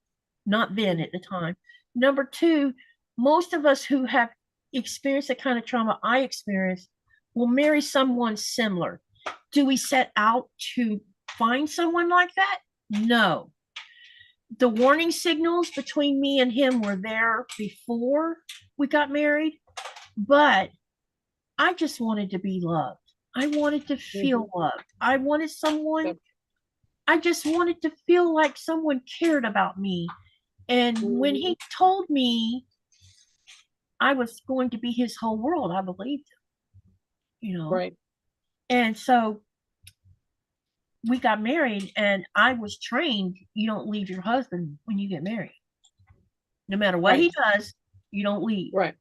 not then at the time. Number two, most of us who have experienced the kind of trauma I experienced will marry someone similar. Do we set out to find someone like that? No. The warning signals between me and him were there before we got married, but I just wanted to be loved. I wanted to feel Mhm. loved. I wanted someone, Yep. I just wanted to feel like someone cared about me. And when Mhm. he told me I was going to be his whole world, I believed him. Right. And so we got married, and I was trained you don't leave your husband when you get married. No matter what he Right. does, you don't leave. Right.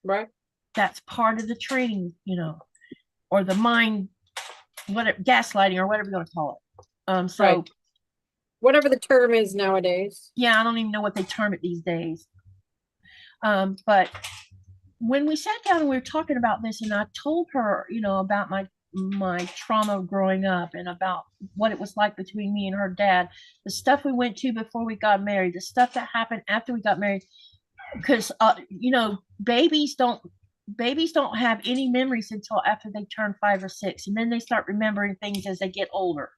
Right. That's part of the training, or the mind, whatever, gaslighting or whatever you want to call it. So Right. Whatever the term is nowadays. yeah, I don't even know what they term it these days. But when we sat down and we were talking about this, and I told her, about my trauma growing up and about what it was like between me and her dad, the stuff we went to before we got married, the stuff that happened after we got married, because babies don't have any memories until after they turn 5 or 6, and then they start remembering things as they get older.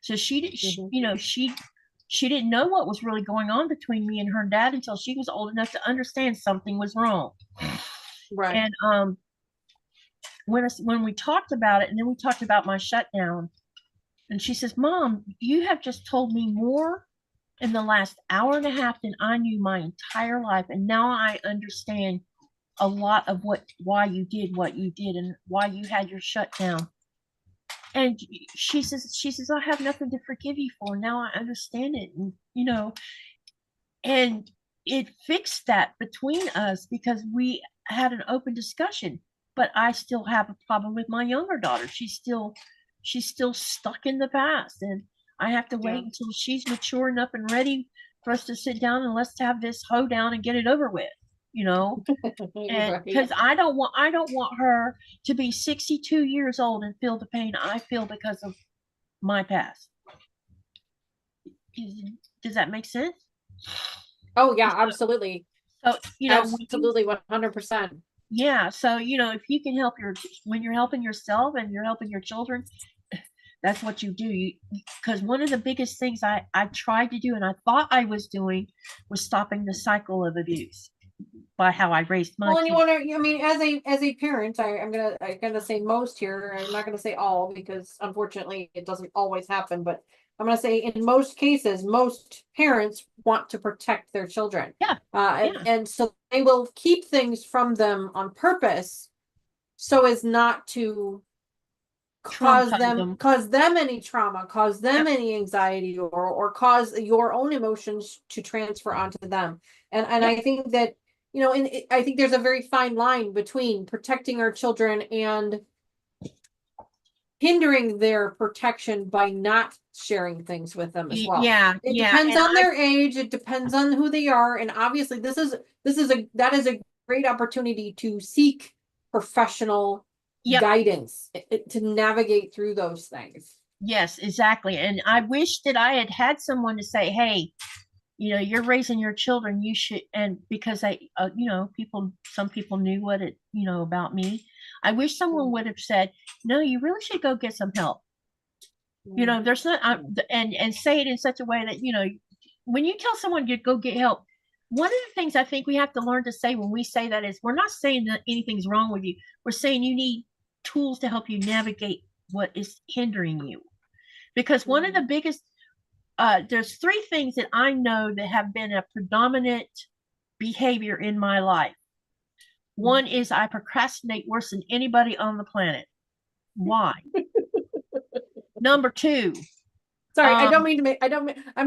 So Mhm. she didn't know what was really going on between me and her dad until she was old enough to understand something was wrong. Right. And when we talked about it, and then we talked about my shutdown, and she says, "Mom, you have just told me more in the last hour and a half than I knew my entire life. And now I understand a lot of why you did what you did and why you had your shutdown. And she says, I have nothing to forgive you for. Now I understand it. And, and it fixed that between us because we had an open discussion. But I still have a problem with my younger daughter. She's still stuck in the past. And I have to wait until she's mature enough and ready for us to sit down and let's have this hoedown and get it over with, and because I don't want her to be 62 years old and feel the pain I feel because of my past. Does that make sense? Oh yeah, absolutely. So absolutely 100%. Yeah. So if you can help when you're helping yourself and you're helping your children, that's what you do. Because one of the biggest things I tried to do and I thought I was doing was stopping the cycle of abuse by how I raised my well, and kids. you want to, I mean, as a parent, I'm gonna say most here. I'm not gonna say all because unfortunately it doesn't always happen, but I'm gonna say in most cases, most parents want to protect their children. Yeah. And so they will keep things from them on purpose so as not to cause them any trauma, cause them any anxiety, or cause your own emotions to transfer onto them. And I think that, and I think there's a very fine line between protecting our children and hindering their protection by not sharing things with them as well. It depends on their age. It depends on who they are. And obviously that is a great opportunity to seek professional guidance to navigate through those things. Yes, exactly. And I wish that I had someone to say, hey, you're raising your children, you should, and because some people knew what it, about me. I wish someone would have said, no, you really should go get some help. There's not, and say it in such a way that, when you tell someone to go get help, one of the things I think we have to learn to say when we say that is we're not saying that anything's wrong with you. We're saying you need tools to help you navigate what is hindering you. Because one of the biggest, there's three things that I know that have been a predominant behavior in my life. One is I procrastinate worse than anybody on the planet. Why? Number two. Sorry, I'm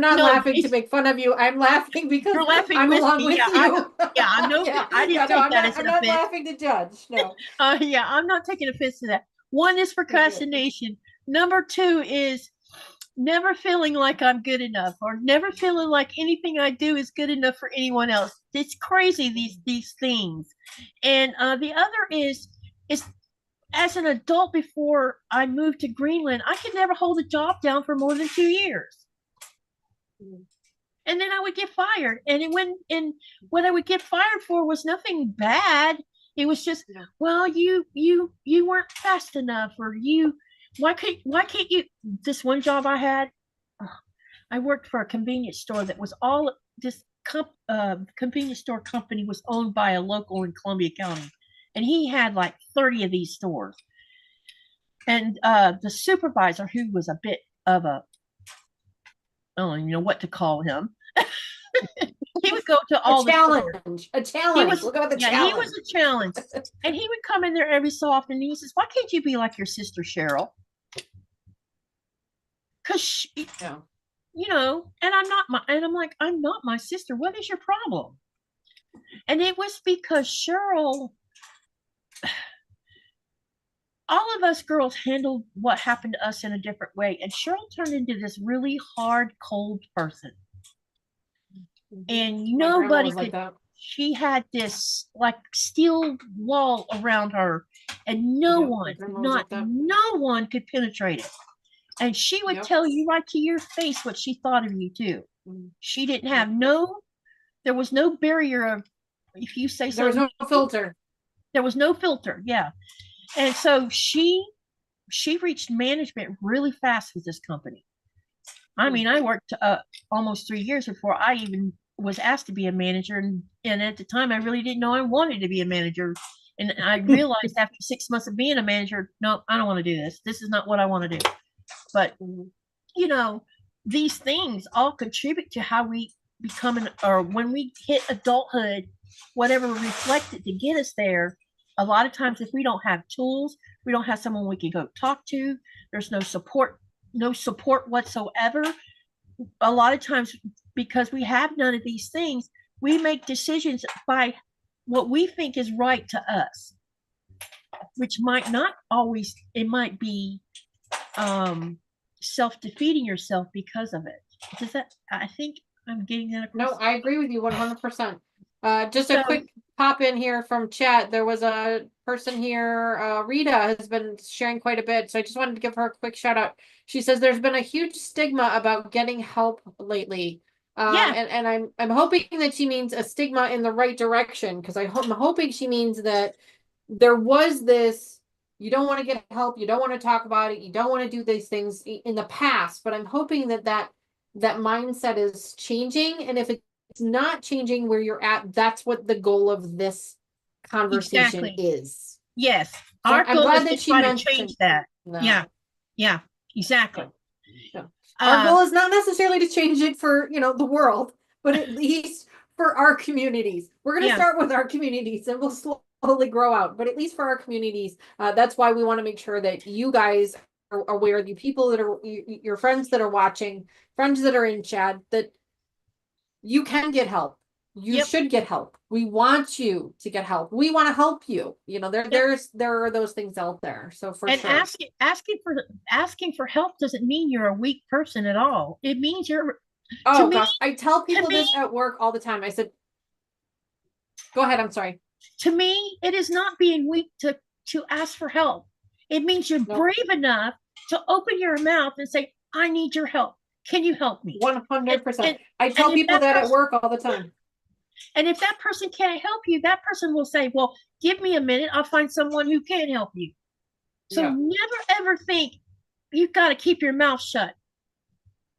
not laughing to make fun of you. I'm laughing because you're laughing I'm with along me. with you. I know. I didn't take that as an offense. I'm not laughing to judge. No. I'm not taking offense to that. One is procrastination. Number two is never feeling like I'm good enough or never feeling like anything I do is good enough for anyone else. It's crazy, these things. And the other is as an adult before I moved to Greenland, I could never hold a job down for more than 2 years. And then I would get fired. And what I would get fired for was nothing bad. It was just, well, you weren't fast enough, or why can't you? This one job I had, I worked for a convenience store that was all this convenience store company was owned by a local in Columbia County, and he had like 30 of these stores. And the supervisor, who was a bit of a, I don't even know what to call him. He would go to all the challenge. A challenge. Look at the challenge. He was a challenge. And he would come in there every so often and he says, why can't you be like your sister Cheryl? Because and I'm like, I'm not my sister. What is your problem? And it was because Cheryl, all of us girls handled what happened to us in a different way. And Cheryl turned into this really hard, cold person. And nobody could, she had this like steel wall around her, and no one could penetrate it. And she would tell you right to your face what she thought of you too. She didn't have there was no barrier of, if you say something. There was no filter. There was no filter, yeah. And so she reached management really fast with this company. I mean, I worked almost 3 years before I even was asked to be a manager. And at the time, I really didn't know I wanted to be a manager. And I realized after 6 months of being a manager, no, I don't want to do this. This is not what I want to do. But, these things all contribute to how we become or when we hit adulthood, whatever reflected to get us there. A lot of times, if we don't have tools, we don't have someone we can go talk to, there's no support whatsoever. A lot of times, because we have none of these things, we make decisions by what we think is right to us, which might not always, it might be self-defeating yourself because of it. Does that, I think I'm getting that across. No, I agree with you 100%. Just a So, quick pop in here from chat. There was a person here, Rita has been sharing quite a bit, so I just wanted to give her a quick shout out. She says there's been a huge stigma about getting help lately. yeah, And I'm hoping that she means a stigma in the right direction, because I'm hoping she means that there was this, you don't want to get help, you don't want to talk about it, you don't want to do these things in the past, but I'm hoping that mindset is changing. And if it's not changing where you're at, that's what the goal of this conversation exactly. is. Yes. So Our I'm goal glad is to that she try to mentioned change that. that. Yeah. Yeah. Exactly. Yeah. Our goal is not necessarily to change it for, the world, but at least for our communities. We're going to start with our communities and we'll slowly grow out, but at least for our communities, that's why we want to make sure that you guys are aware, the people that are your friends that are watching, friends that are in chat, that you can get help. You should get help. We want you to get help. We want to help you. There are those things out there. So for and sure. asking for help doesn't mean you're a weak person at all. It means you're. Oh gosh, I tell people this at work all the time. I said, go ahead, I'm sorry. To me, it is not being weak to ask for help. It means you're brave enough to open your mouth and say, I need your help. Can you help me? 100%. I tell people that at work all the time. And if that person can't help you, that person will say, well, give me a minute. I'll find someone who can help you. So never ever think you've got to keep your mouth shut.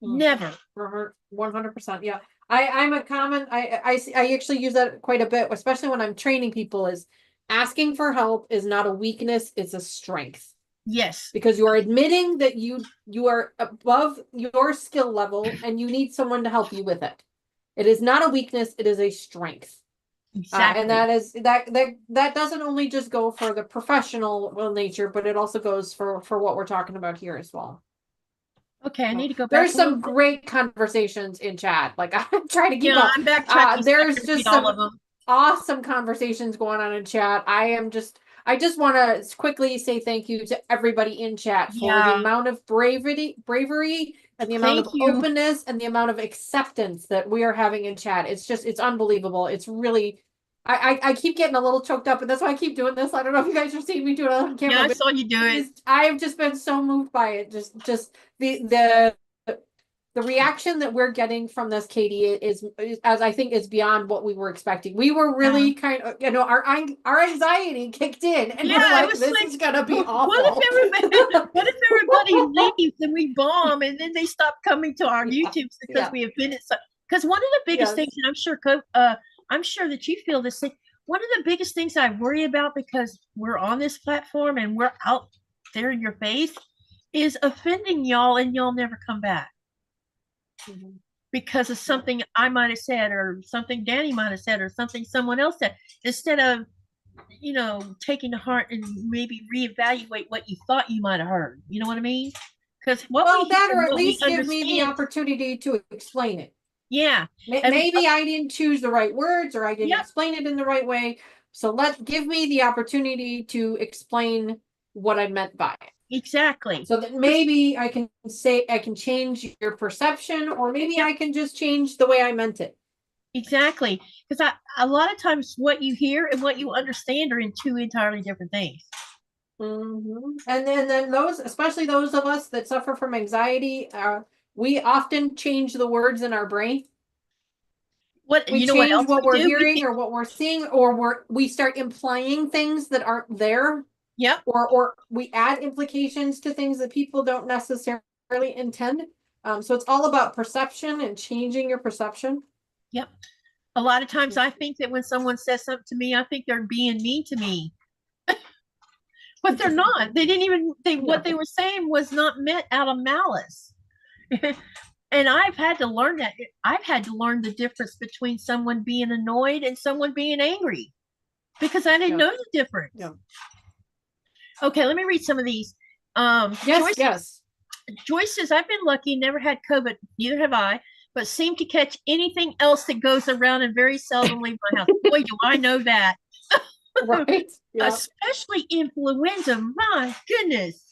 Never. 100%. Yeah. I'm a common, I actually use that quite a bit, especially when I'm training people, is asking for help is not a weakness, it's a strength. Yes. Because you are admitting that you are above your skill level and you need someone to help you with it. It is not a weakness, it is a strength. Exactly. And that doesn't only just go for the professional nature, but it also goes for what we're talking about here as well. Okay, I need to go back. There's some great conversations in chat. Like I'm trying to keep up. I'm backtracking. There's just some awesome conversations going on in chat. I just want to quickly say thank you to everybody in chat for the amount of bravery and the amount of openness and the amount of acceptance that we are having in chat. It's unbelievable. It's really, I keep getting a little choked up, and that's why I keep doing this. I don't know if you guys are seeing me do it on camera. Yeah, I saw you do it. I've just been so moved by it. Just the reaction that we're getting from this, Katie, is as I think is beyond what we were expecting. We were really kind of, our anxiety kicked in, and we're like, this is gonna be awful. What if everybody leaves and we bomb, and then they stop coming to our YouTubes because we offended? Because one of the biggest things, and I'm sure that you feel this thing. One of the biggest things I worry about, because we're on this platform and we're out there in your face, is offending y'all and y'all never come back. Because of something I might have said, or something Danny might have said, or something someone else said, instead of taking to heart and maybe reevaluate what you thought you might have heard. You know what I mean? Because or at least give me the opportunity to explain it. Yeah. Maybe I didn't choose the right words, or I didn't explain it in the right way. So give me the opportunity to explain what I meant by it. Exactly. So that maybe I can change your perception, or maybe I can just change the way I meant it. Exactly. Because a lot of times what you hear and what you understand are in two entirely different things. And then those, especially those of us that suffer from anxiety, we often change the words in our brain. We change what we're hearing or what we're seeing, or we start implying things that aren't there. Yep. Or we add implications to things that people don't necessarily intend. So it's all about perception and changing your perception. Yep. A lot of times I think that when someone says something to me, I think they're being mean to me. But they're not. They didn't even what they were saying was not meant out of malice. And I've had to learn that. I've had to learn the difference between someone being annoyed and someone being angry because I didn't know the difference. Yeah. Okay, let me read some of these. Joyce says, I've been lucky, never had COVID, neither have I, but seem to catch anything else that goes around and very seldom leave my house. Boy, do I know that. Right. Yeah. Especially influenza. My goodness.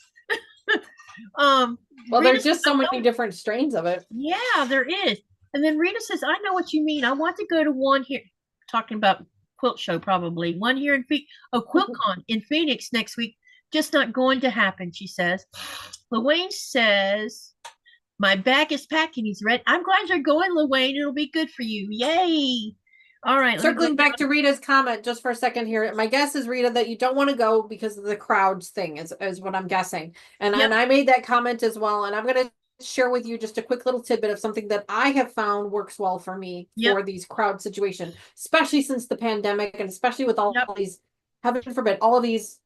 Well, there's just so many different strains of it. Yeah, there is. And then Rita says, I know what you mean. I want to go to one here, talking about quilt show probably, one here in QuiltCon in Phoenix next week. Just not going to happen, she says. Luane says, my bag is packed and he's ready. I'm glad you're going, Luane. It'll be good for you. Yay. All right. Circling back to Rita's comment just for a second here. My guess is, Rita, that you don't want to go because of the crowds thing is what I'm guessing. And I made that comment as well. And I'm going to share with you just a quick little tidbit of something that I have found works well for me for these crowd situations, especially since the pandemic and especially with all these, heaven forbid, all of these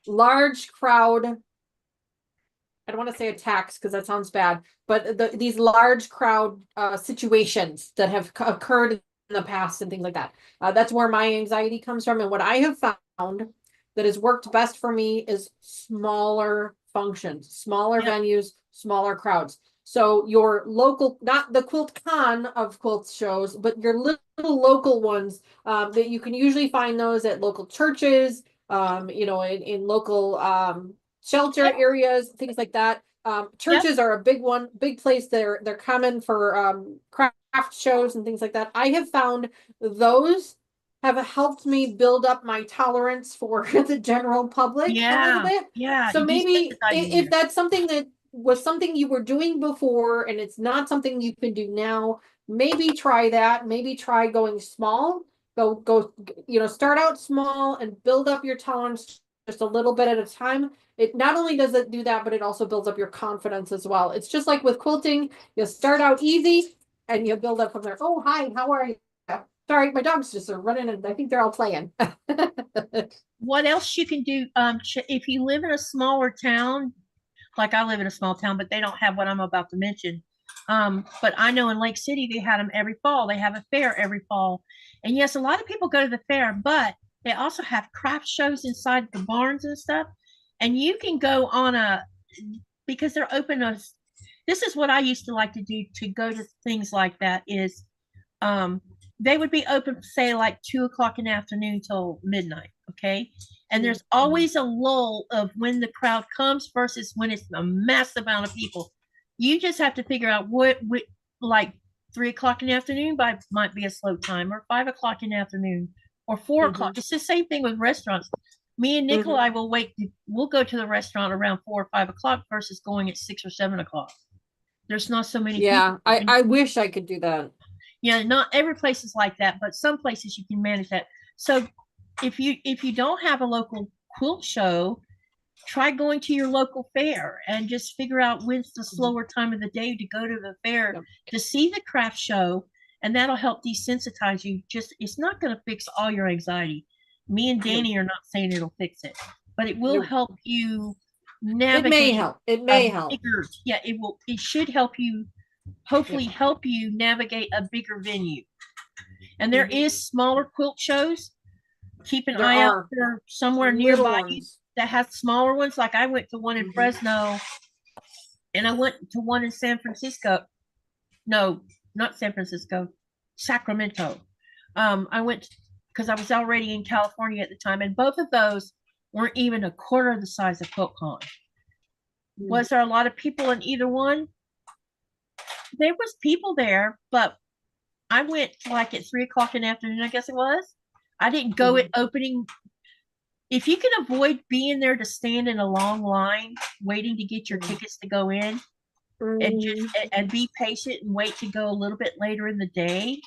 large crowd, I don't want to say attacks because that sounds bad, but these large crowd situations that have occurred in the past and things like that. That's where my anxiety comes from. And what I have found that has worked best for me is smaller functions, smaller venues, smaller crowds. So your local, not the QuiltCon of quilt shows, but your little local ones that you can usually find those at local churches, in local shelter areas, things like that. Churches are a big place. They're common for craft shows and things like that. I have found those have helped me build up my tolerance for the general public a little bit. Yeah. So maybe if that's something that was something you were doing before and it's not something you can do now, maybe try that. Maybe try going small. Go, start out small and build up your tolerance just a little bit at a time. It not only does it do that, but it also builds up your confidence as well. It's just like with quilting, you start out easy and you build up from there. Oh, hi, how are you? Sorry, my dogs just are running and I think they're all playing. What else you can do? If you live in a smaller town, like I live in a small town, but they don't have what I'm about to mention. But I know in Lake City, they had them every fall. They have a fair every fall. And yes, a lot of people go to the fair, but they also have craft shows inside the barns and stuff. And you can go on because they're open. This is what I used to like to do to go to things like that is they would be open, say, like 2:00 in the afternoon till midnight. Okay. And there's always a lull of when the crowd comes versus when it's a massive amount of people. You just have to figure out what like 3:00 in the afternoon might be a slow time, or 5:00 in the afternoon, or 4:00. It's the same thing with restaurants. Me and Nikolai we'll go to the restaurant around 4 or 5 o'clock versus going at 6 or 7 o'clock. There's not so many people. I wish I could do that. Yeah, not every place is like that, but some places you can manage that. So if you don't have a local quilt show, try going to your local fair and just figure out when's the slower time of the day to go to the fair to see the craft show, and that'll help desensitize you. It's not going to fix all your anxiety. Me and Danny are not saying it'll fix it, but it will help you navigate. It may help. It should help you, hopefully help you navigate a bigger venue. And there is smaller quilt shows. Keep an eye out for somewhere nearby you that has smaller ones. Like I went to one in Fresno, and I went to one in San Francisco. No, not San Francisco, Sacramento. I went because I was already in California at the time, and both of those weren't even a quarter of the size of QuiltCon. Was there a lot of people in either one? There was people there, but I went like at 3:00 in the afternoon, I guess it was. I didn't go at opening. If you can avoid being there to stand in a long line waiting to get your tickets to go in, and be patient and wait to go a little bit later in the day,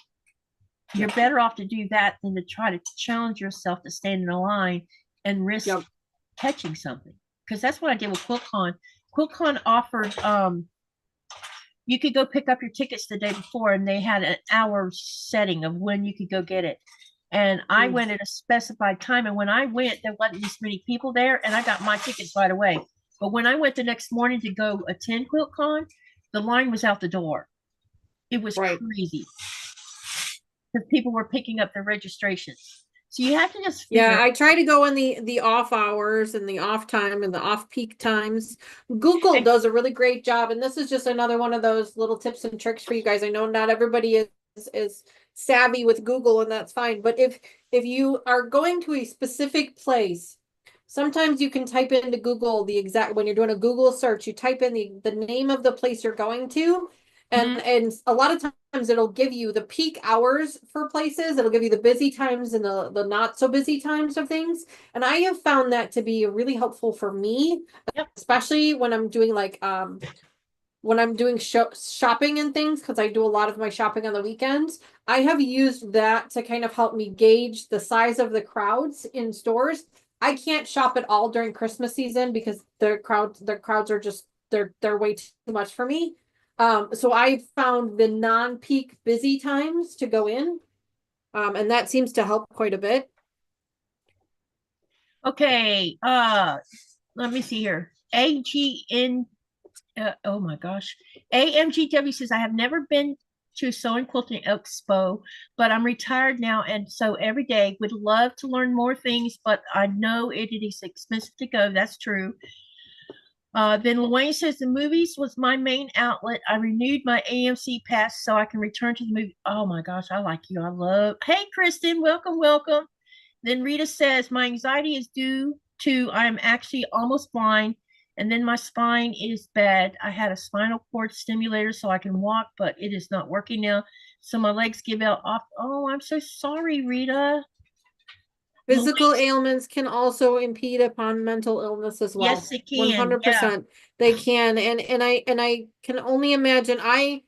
you're better off to do that than to try to challenge yourself to stand in a line and risk catching something. Because that's what I did with QuiltCon. QuiltCon offered you could go pick up your tickets the day before, and they had an hour setting of when you could go get it. And I went at a specified time, and when I went, there wasn't this many people there, and I got my tickets right away. But when I went the next morning to go attend QuiltCon, the line was out the door. It was Right. crazy because people were picking up their registrations. So you have to just Yeah, figure. I try to go in the off hours and the off time and the off peak times. Google does a really great job, and this is just another one of those little tips and tricks for you guys. I know not everybody is savvy with Google, and that's fine. But if you are going to a specific place, sometimes you can type into Google the exact when you're doing a Google search, you type in the name of the place you're going to, and a lot of times it'll give you the peak hours for places. It'll give you the busy times and the not so busy times of things. And I have found that to be really helpful for me, Yep. especially when I'm doing when I'm doing shopping and things, because I do a lot of my shopping on the weekends. I have used that to kind of help me gauge the size of the crowds in stores. I can't shop at all during Christmas season because the crowds are just they're way too much for me. So I found the non-peak busy times to go in. And that seems to help quite a bit. Okay. Let me see here. AGN. Oh my gosh. AMGW says I have never been to Sewing Quilting Expo, but I'm retired now, and so every day would love to learn more things, but I know it is expensive to go. That's true. Then Luane says the movies was my main outlet. I renewed my AMC pass so I can return to the movie. Oh my gosh, I like you. I love. Hey, Kristen, welcome, welcome. Then Rita says my anxiety is due to I'm actually almost blind, and then my spine is bad. I had a spinal cord stimulator so I can walk, but it is not working now. So my legs give out off. Oh, I'm so sorry, Rita. Physical ailments can also impede upon mental illness as well. Yes, it can. Yeah. 100%. They can. And I can only imagine. I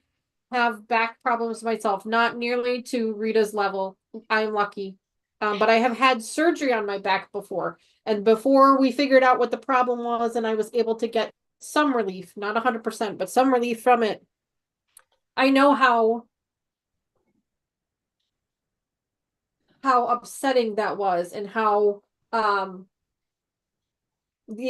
have back problems myself, not nearly to Rita's level. I'm lucky. But I have had surgery on my back before. And before we figured out what the problem was and I was able to get some relief, not 100%, but some relief from it. I know how upsetting that was and how the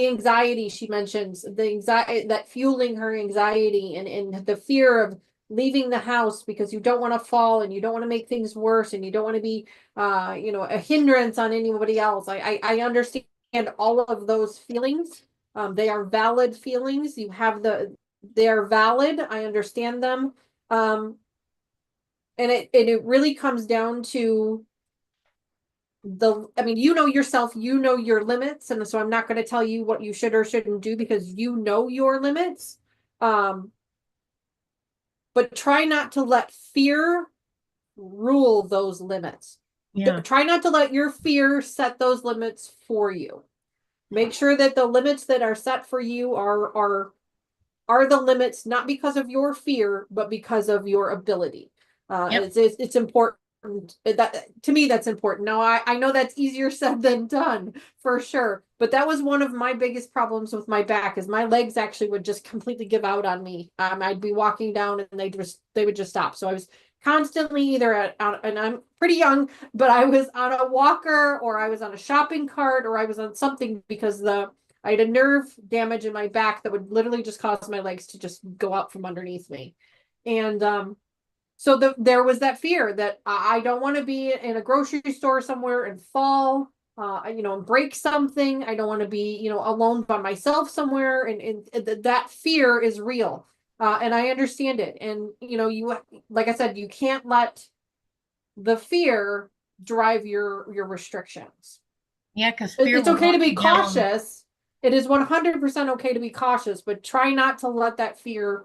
anxiety she mentions, the anxiety that fueling her anxiety and the fear of leaving the house because you don't want to fall and you don't want to make things worse and you don't want to be a hindrance on anybody else. I understand all of those feelings. They are valid feelings. They are valid. I understand them. And it really comes down to I mean, you know yourself, you know your limits, and so I'm not going to tell you what you should or shouldn't do because you know your limits. But try not to let fear rule those limits. Yeah. Try not to let your fear set those limits for you. Make sure that the limits that are set for you are the limits not because of your fear, but because of your ability. Yep. It's important. That to me, that's important. Now, I know that's easier said than done for sure, but that was one of my biggest problems with my back is my legs actually would just completely give out on me. I'd be walking down and they would just stop. So I was constantly either and I'm pretty young, but I was on a walker or I was on a shopping cart or I was on something because I had a nerve damage in my back that would literally just cause my legs to just go out from underneath me. And so there was that fear that I don't want to be in a grocery store somewhere and fall, and break something. I don't want to be, alone by myself somewhere. And that fear is real. And I understand it. And, like I said, you can't let the fear drive your restrictions. Yeah, because fear It's will okay to walk be you down. cautious. It is 100% okay to be cautious, but try not to let that fear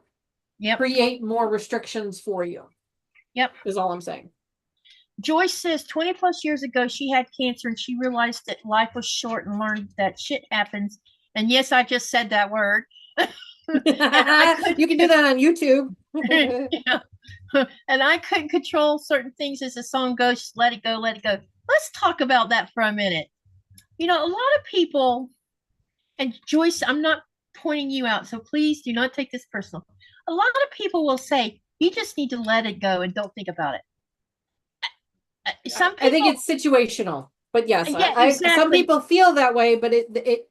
Yep. create more restrictions for you. Yep. Is all I'm saying. Joyce says 20 plus years ago she had cancer and she realized that life was short and learned that shit happens. And yes, I just said that word. You can do that on YouTube. Yeah. And I couldn't control certain things as the song goes, just let it go, let it go. Let's talk about that for a minute. A lot of people, and Joyce, I'm not pointing you out, so please do not take this personal. A lot of people will say, you just need to let it go and don't think about it. Some people, I think it's situational, but yes, yeah, some exactly. people feel that way, but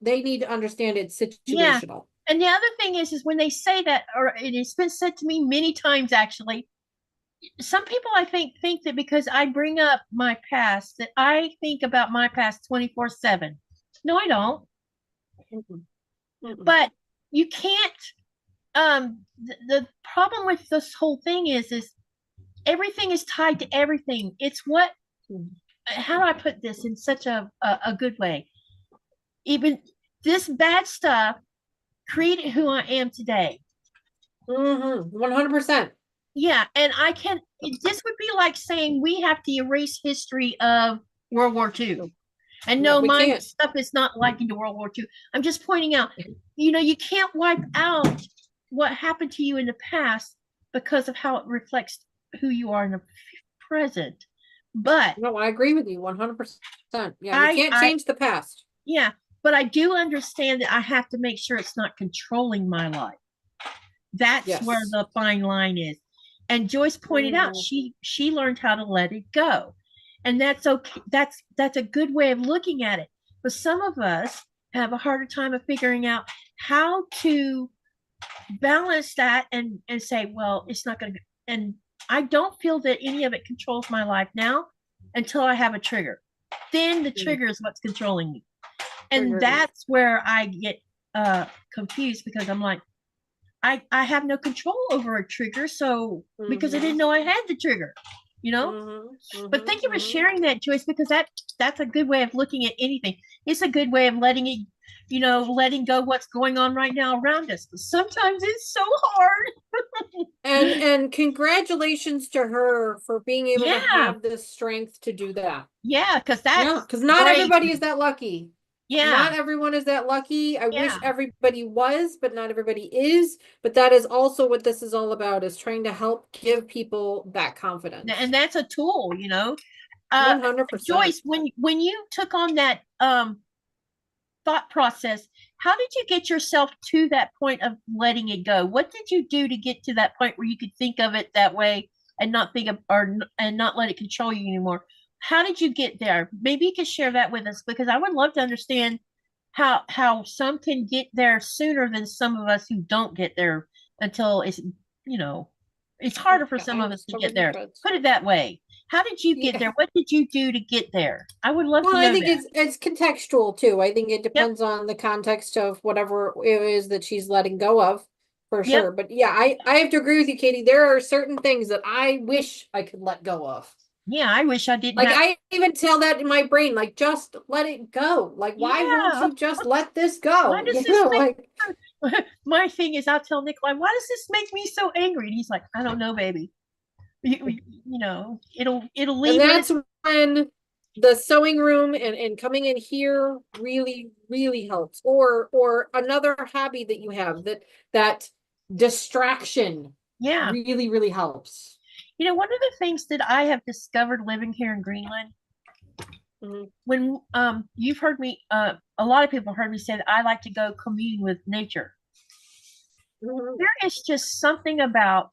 they need to understand it's Yeah. situational. And the other thing is when they say that, or it's been said to me many times actually, some people I think that because I bring up my past, that I think about my past 24/7. No, I don't. Mm-mm. Mm-mm. But you can't the problem with this whole thing is everything is tied to everything. It's what how do I put this in such a good way? Even this bad stuff created who I am today. 100%. Yeah, and I can. This would be like saying we have to erase history of World War II. And No, no, we my can't. stuff is not like into World War II. I'm just pointing out, you can't wipe out what happened to you in the past because of how it reflects who you are in the present. But No, I agree with you 100%. Yeah, you I, can't I, change the past. yeah, but I do understand that I have to make sure it's not controlling my life. That's where Yes. the fine line is. And Joyce pointed out she learned how to let it go. And that's okay. That's a good way of looking at it. But some of us have a harder time of figuring out how to balance that and say, well, it's not going to. And I don't feel that any of it controls my life now until I have a trigger. Then the trigger is what's controlling me. And that's where I get confused because I'm like, I have no control over a trigger, so because I didn't know I had the trigger, you know. But thank you for sharing that, Joyce, because that's a good way of looking at anything. It's a good way of letting it, letting go what's going on right now around us. But sometimes it's so hard. And congratulations to her for being able to Yeah, have the strength to do that. yeah, because Yeah, that's because not brave. everybody is that lucky. Yeah, Not everyone is that lucky. I wish yeah. everybody was, but not everybody is. But that is also what this is all about, is trying to help give people that confidence. And that's a tool, 100%. Joyce, when you took on that thought process, how did you get yourself to that point of letting it go? What did you do to get to that point where you could think of it that way and not think of and not let it control you anymore? How did you get there? Maybe you could share that with us because I would love to understand how some can get there sooner than some of us who don't get there until it's harder for some of us to get there. Put it that way. How did you get there? What did you do to get there? I would love to know I think that. it's contextual too. I think it Yep. depends on the context of whatever it is that she's letting go of, for Yep. sure. But yeah, I have to agree with you, Katie. There are certain things that I wish I could let go of. Yeah, I wish I didn't Like have. I even tell that in my brain, like just let it go. Like why won't Yeah. you just let this Why go? does You this know, make like my thing is I'll tell Nikolai, why does this make me so angry? And he's like, I don't know, baby. It'll and leave when that's it's when the sewing room and coming in here really, really helps. Or another hobby that you have that distraction yeah. really, really helps. One of the things that I have discovered living here in Greenland, when you've heard me a lot of people heard me say that I like to go commune with nature. There is just something about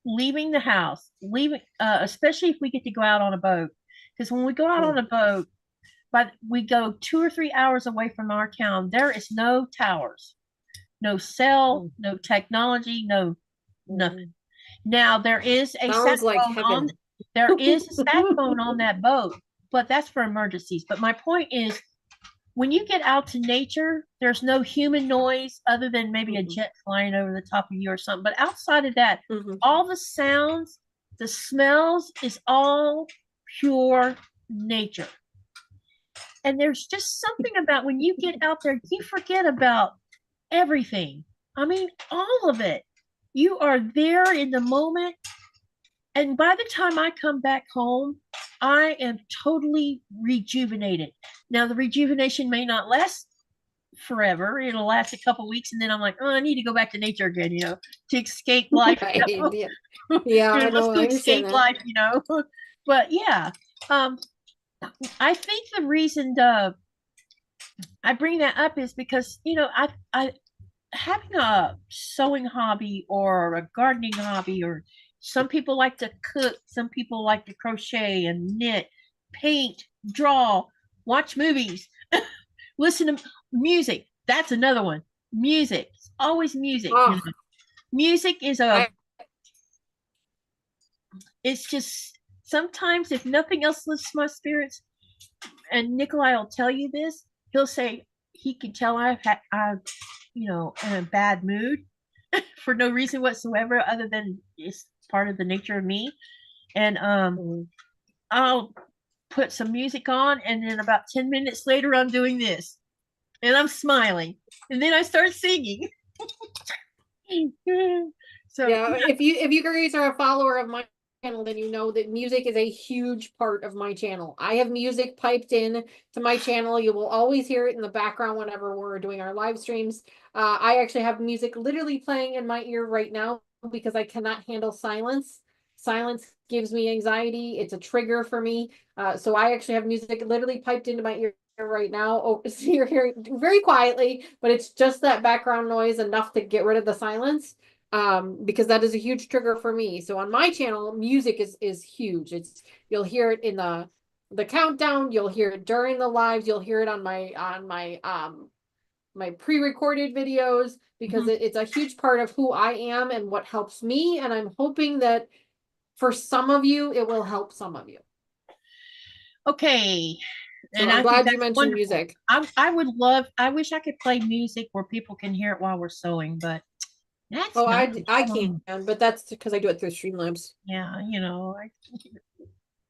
leaving the house, leaving especially if we get to go out on a boat. Because when we go out on a boat, but we go 2 or 3 hours away from our town, there is no towers, no cell, no technology, no nothing. Now there is a Sounds sat like phone on heaven. there is a sat phone on that boat, but that's for emergencies. But my point is when you get out to nature, there's no human noise other than maybe a jet flying over the top of you or something. But outside of that, all the sounds, the smells is all pure nature. And there's just something about when you get out there, you forget about everything. I mean, all of it. You are there in the moment. And by the time I come back home, I am totally rejuvenated. Now, the rejuvenation may not last forever. It'll last a couple weeks, and then I'm like, oh, I need to go back to nature again, to escape life. Right. Yeah, I know. To escape life, But yeah, I think the reason I bring that up is because I having a sewing hobby or a gardening hobby, or some people like to cook, some people like to crochet and knit, paint, draw, watch movies, listen to music. That's another one. Music. It's always music. You Oh, know? Music is I it's just sometimes if nothing else lifts my spirits, and Nikolai will tell you this, he'll say he can tell I've in a bad mood for no reason whatsoever other than it's part of the nature of me. And mm, I'll put some music on, and then about 10 minutes later, I'm doing this and I'm smiling, and then I start singing. So, yeah, if you guys are a follower of my channel, then you know that music is a huge part of my channel. I have music piped in to my channel. You will always hear it in the background whenever we're doing our live streams. I actually have music literally playing in my ear right now because I cannot handle silence. Silence gives me anxiety. It's a trigger for me. So I actually have music literally piped into my ear right now. Oh, so you're hearing very quietly, but it's just that background noise enough to get rid of the silence. Because that is a huge trigger for me. So on my channel, music is huge. You'll hear it in the countdown, you'll hear it during the lives, you'll hear it on my pre-recorded videos because mhm. it's a huge part of who I am and what helps me. And I'm hoping that for some of you, it will help some of you. Okay. So And I'm I think glad you that's mentioned wonderful. music. I wish I could play music where people can hear it while we're sewing, but that's Oh, not I can, fun. but that's because I do it through Streamlabs. Yeah,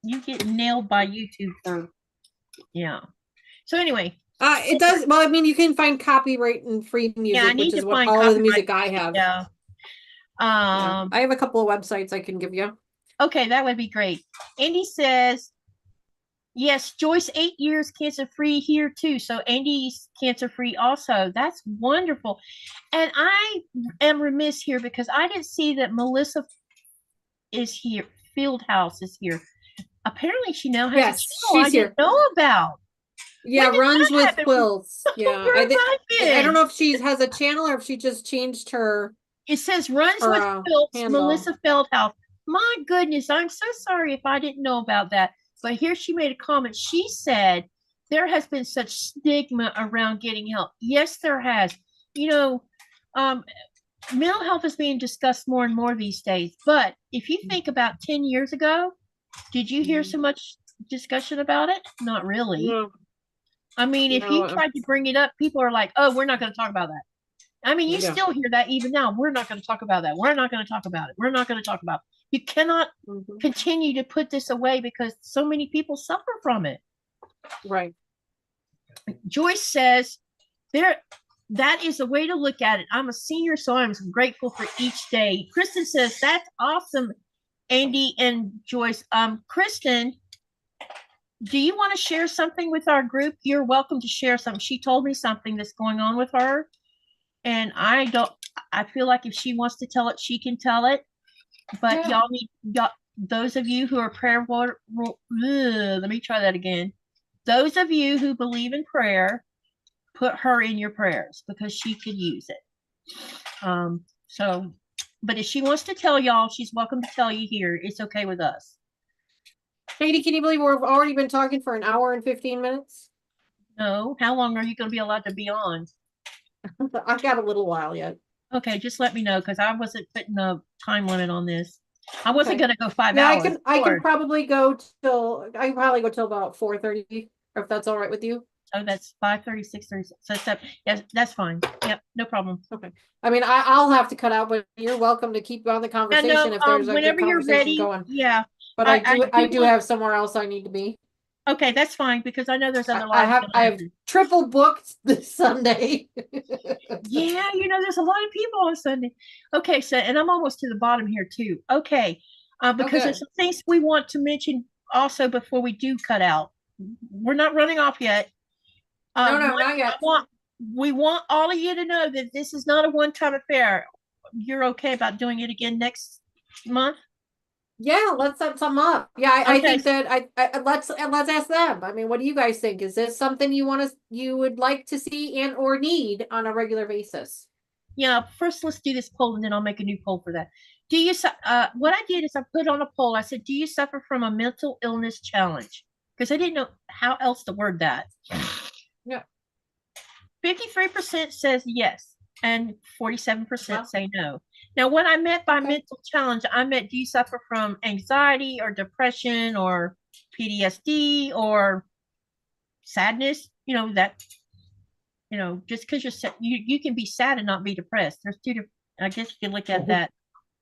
you get nailed by YouTube for, yeah. So anyway, It does. Well, I mean, you can find copyright and free yeah, I music, which need to is what find all of the copyright music I music. have. Yeah. Yeah, I have a couple of websites I can give you. Okay, that would be great. Andy says, yes, Joyce, 8 years cancer free here too. So Andy's cancer free also. That's wonderful. And I am remiss here because I didn't see that Melissa is here. Fieldhouse is here. Apparently, she now has a Yes, channel I she's didn't here. know about. When Yeah, did runs that with happen? quilts. Yeah, Where have I I don't been? know if she has a channel or if she just changed her It says runs her with quilts, handle. Melissa Feldhouse. My goodness, I'm so sorry if I didn't know about that. But here she made a comment. She said there has been such stigma around getting help. Yes, there has. You know, um, mental health is being discussed more and more these days. But if you think about 10 years ago, did you hear so much discussion about it? Not really. No, I mean, if you no, tried to bring it up, people are like, oh, we're not going to talk about that. I mean, you yeah. still hear that even now. We're not going to talk about that. We're not going to talk about it. We're not going to talk about it. You cannot Mhm. continue to put this away because so many people suffer from it. Right. Joyce says there that is a way to look at it. I'm a senior, so I'm grateful for each day. Kristen says that's awesome, Andy and Joyce. Kristen, do you want to share something with our group? You're welcome to share something. She told me something that's going on with her, and I feel like if she wants to tell it, she can tell it. But Yeah. y'all, those of you who are prayer water, let me try that again. Those of you who believe in prayer, put her in your prayers because she could use it. So, but if she wants to tell y'all, she's welcome to tell you here. It's okay with us. Katie, can you believe we've already been talking for an hour and 15 minutes? No, how long are you going to be allowed to be on? I've got a little while yet. Okay, just let me know because I wasn't putting a time limit on this. I wasn't Okay. going to go 5 Yeah, hours. I can Lord. probably go till I can probably go till about 4:30, if that's all right with you. Oh, that's 5:30, 6:30. So yes, that's fine. Yep, no problem. Okay. I mean, I'll have to cut out, but you're welcome to keep on the Yeah, conversation no, if there's a good whenever you're conversation ready, going. yeah. But I I do do want, have somewhere else I need to be. okay, that's fine because I know there's other I lives have going I on have too. triple booked this Sunday. Yeah, there's a lot of people on Sunday. Okay, so and I'm almost to the bottom here too. Okay, Oh, because there's good. some things we want to mention also before we do cut out. We're not running off yet. No, One, no, not I yet. want we want all of you to know that this is not a one-time affair. You're okay about doing it again next month? Yeah, let's set some up. Yeah, I Okay. think that let's ask them. I mean, what do you guys think? Is this something you would like to see and or need on a regular basis? Yeah, first let's do this poll and then I'll make a new poll for that. What I did is I put on a poll. I said, do you suffer from a mental illness challenge? Because I didn't know how else to word that. Yeah. 53% says yes. and 47% say no. Now, what I meant by mental challenge, I meant, do you suffer from anxiety or depression or PTSD or sadness? You know, that, you know, just because you're sad, you can be sad and not be depressed. There's two different, I guess you can look at that.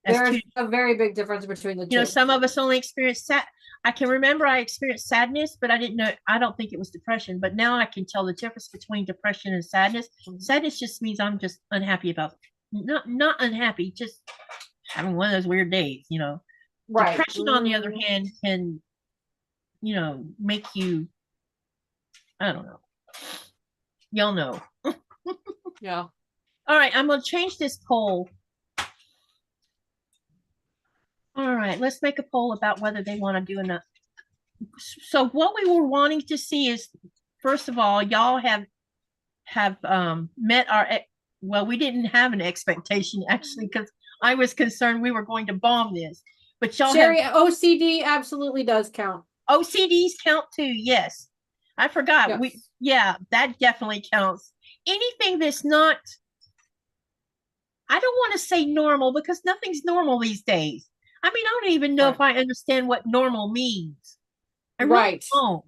There's a very big difference between the two. You know, some of us only experience sad. I can remember I experienced sadness, but I didn't know, I don't think it was depression, but now I can tell the difference between depression and sadness. Sadness just means I'm just unhappy about it. Not unhappy, just having one of those weird days, you know. Right. Depression, on the other hand, can, you know, make you, I don't know. Y'all know. Yeah. All right, I'm going to change this poll. All right, let's make a poll about whether they want to do enough. So what we were wanting to see is, first of all, y'all have met our, well, we didn't have an expectation actually, because I was concerned we were going to bomb this. But y'all Sherry, OCD absolutely does count. OCDs count too, yes. I forgot. Yes. Yeah, that definitely counts. Anything that's not, I don't want to say normal, because nothing's normal these days. I mean, I don't even know if I understand what normal means. I really don't.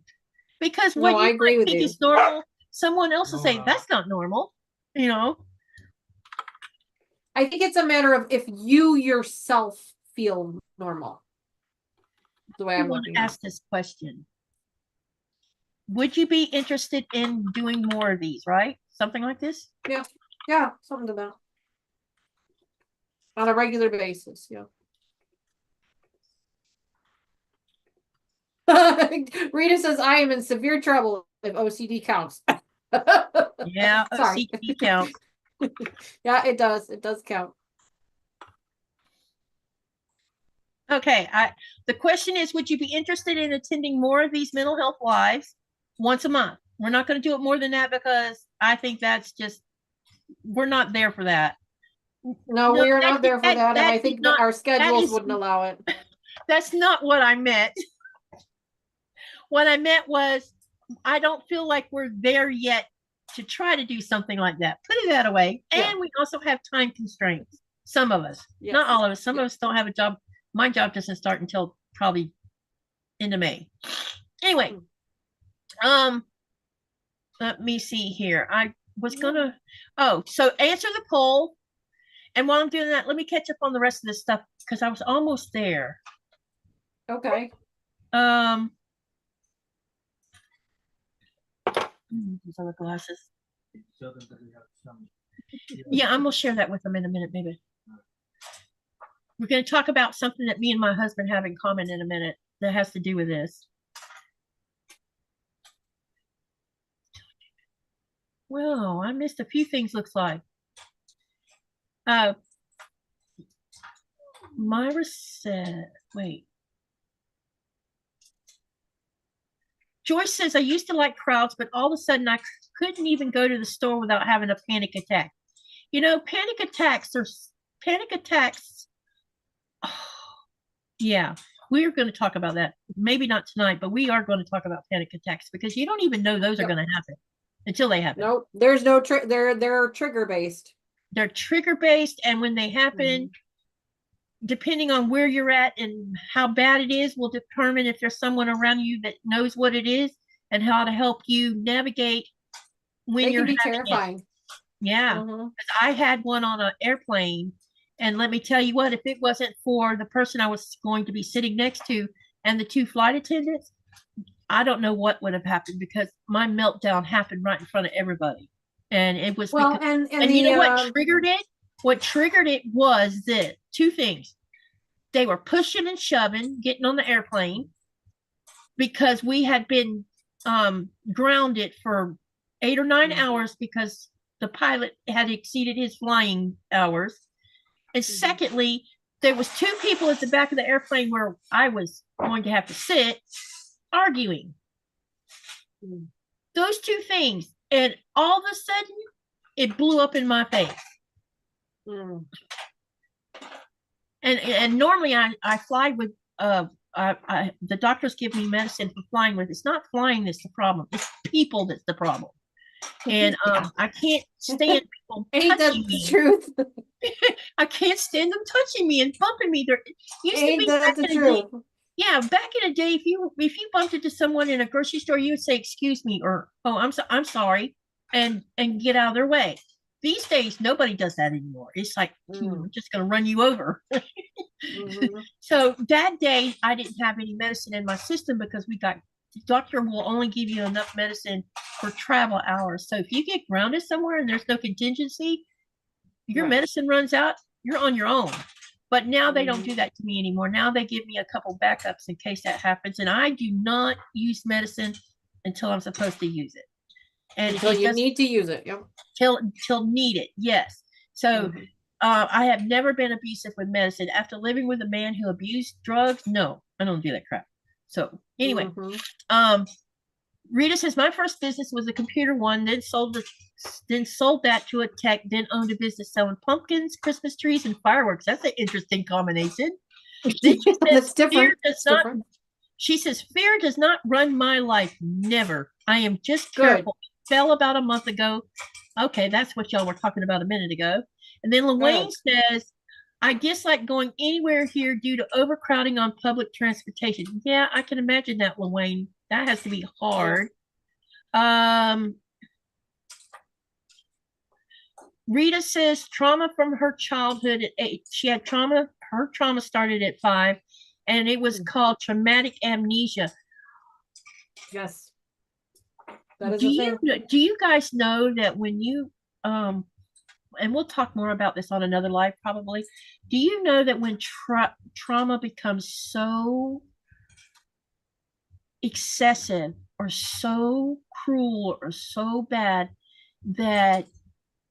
Because what you agree with think you. is normal, someone else will say that's not normal, you know. I think it's a matter of if you yourself feel normal. The way I'm looking at ask this question. Would you be interested in doing more of these, right? Something like this? Yeah. Yeah, something to that. On a regular basis, yeah. Rita says, I am in severe trouble if OCD counts. Yeah, OCD counts. Yeah, it does. It does count. Okay, the question is, would you be interested in attending more of these mental health lives once a month? We're not going to do it more than that, because I think that's just, we're not there for that. No, we are not there for that, and I think that our schedules wouldn't allow it. That's not what I meant. What I meant was, I don't feel like we're there yet to try to do something like that. Put it that way. And we also have time constraints. Some of us, not all of us. Some of us don't have a job. My job doesn't start until probably end of May. Anyway, let me see here. I was gonna, so answer the poll. And while I'm doing that, let me catch up on the rest of this stuff, because I was almost there. Okay. These other glasses. Yeah, I'm gonna share that with them in a minute, maybe. We're going to talk about something that me and my husband have in common in a minute that has to do with this. Well, I missed a few things, looks like. Myra said, wait. Joyce says, I used to like crowds, but all of a sudden I couldn't even go to the store without having a panic attack. You know, panic attacks. Oh, yeah, we're going to talk about that. Maybe not tonight, but we are going to talk about panic attacks, because you don't even know those are going to happen until they happen. Nope, there's no they're trigger based. They're trigger based, and when they happen, depending on where you're at and how bad it is, will determine if there's someone around you that knows what it is and how to help you navigate when you're having it. They can be terrifying. Yeah, I had one on an airplane. And let me tell you what, if it wasn't for the person I was going to be sitting next to and the two flight attendants, I don't know what would have happened, because my meltdown happened right in front of everybody. And it was, well, because, and you know what triggered it? What triggered it was this, two things. They were pushing and shoving, getting on the airplane, because we had been grounded for 8 or 9 hours because the pilot had exceeded his flying hours. And secondly, there was 2 people at the back of the airplane where I was going to have to sit, arguing. Those 2 things. And all of a sudden, it blew up in my face. And normally I fly with, the doctors give me medicine for flying with. It's not flying that's the problem. It's people that's the problem. And Yeah. I can't stand people Ain't that touching the me. truth? I can't stand them touching me and bumping me. There used to Ain't be that back the in the day. truth? Yeah, back in the day, if you bumped into someone in a grocery store, you would say, "Excuse me," or "Oh, I'm sorry," and get out of their way. These days, nobody does that anymore. It's like, I'm just going to run you over. Mm-hmm. So that day, I didn't have any medicine in my system because the doctor will only give you enough medicine for travel hours. So if you get grounded somewhere and there's no contingency, your Yeah. medicine runs out, you're on your own. But now they don't Mm-hmm. do that to me anymore. Now they give me a couple backups in case that happens. And I do not use medicine until I'm supposed to use it. And Until it you does need to use it. Yep. till needed. Yes. So Mm-hmm. I have never been abusive with medicine. After living with a man who abused drugs, no, I don't do that crap. So anyway, Mm-hmm. Rita says my first business was a computer one, then sold that to a tech, then owned a business selling pumpkins, Christmas trees, and fireworks. That's an interesting combination. Then she That's says fear different. does It's not. different. She says fear does not run my life. Never. I am just Good. careful. It fell about a month ago. Okay, that's what y'all were talking about a minute ago. And then Luane says, I dislike going anywhere here due to overcrowding on public transportation. Yeah, I can imagine that, Luane. That has to be hard. Yeah. Rita says trauma from her childhood at 8. She had trauma. Her trauma started at 5, and it was called traumatic amnesia. Yes. That is a thing. Do you guys know that when you and we'll talk more about this on another live probably. Do you know that when trauma becomes so excessive or so cruel or so bad that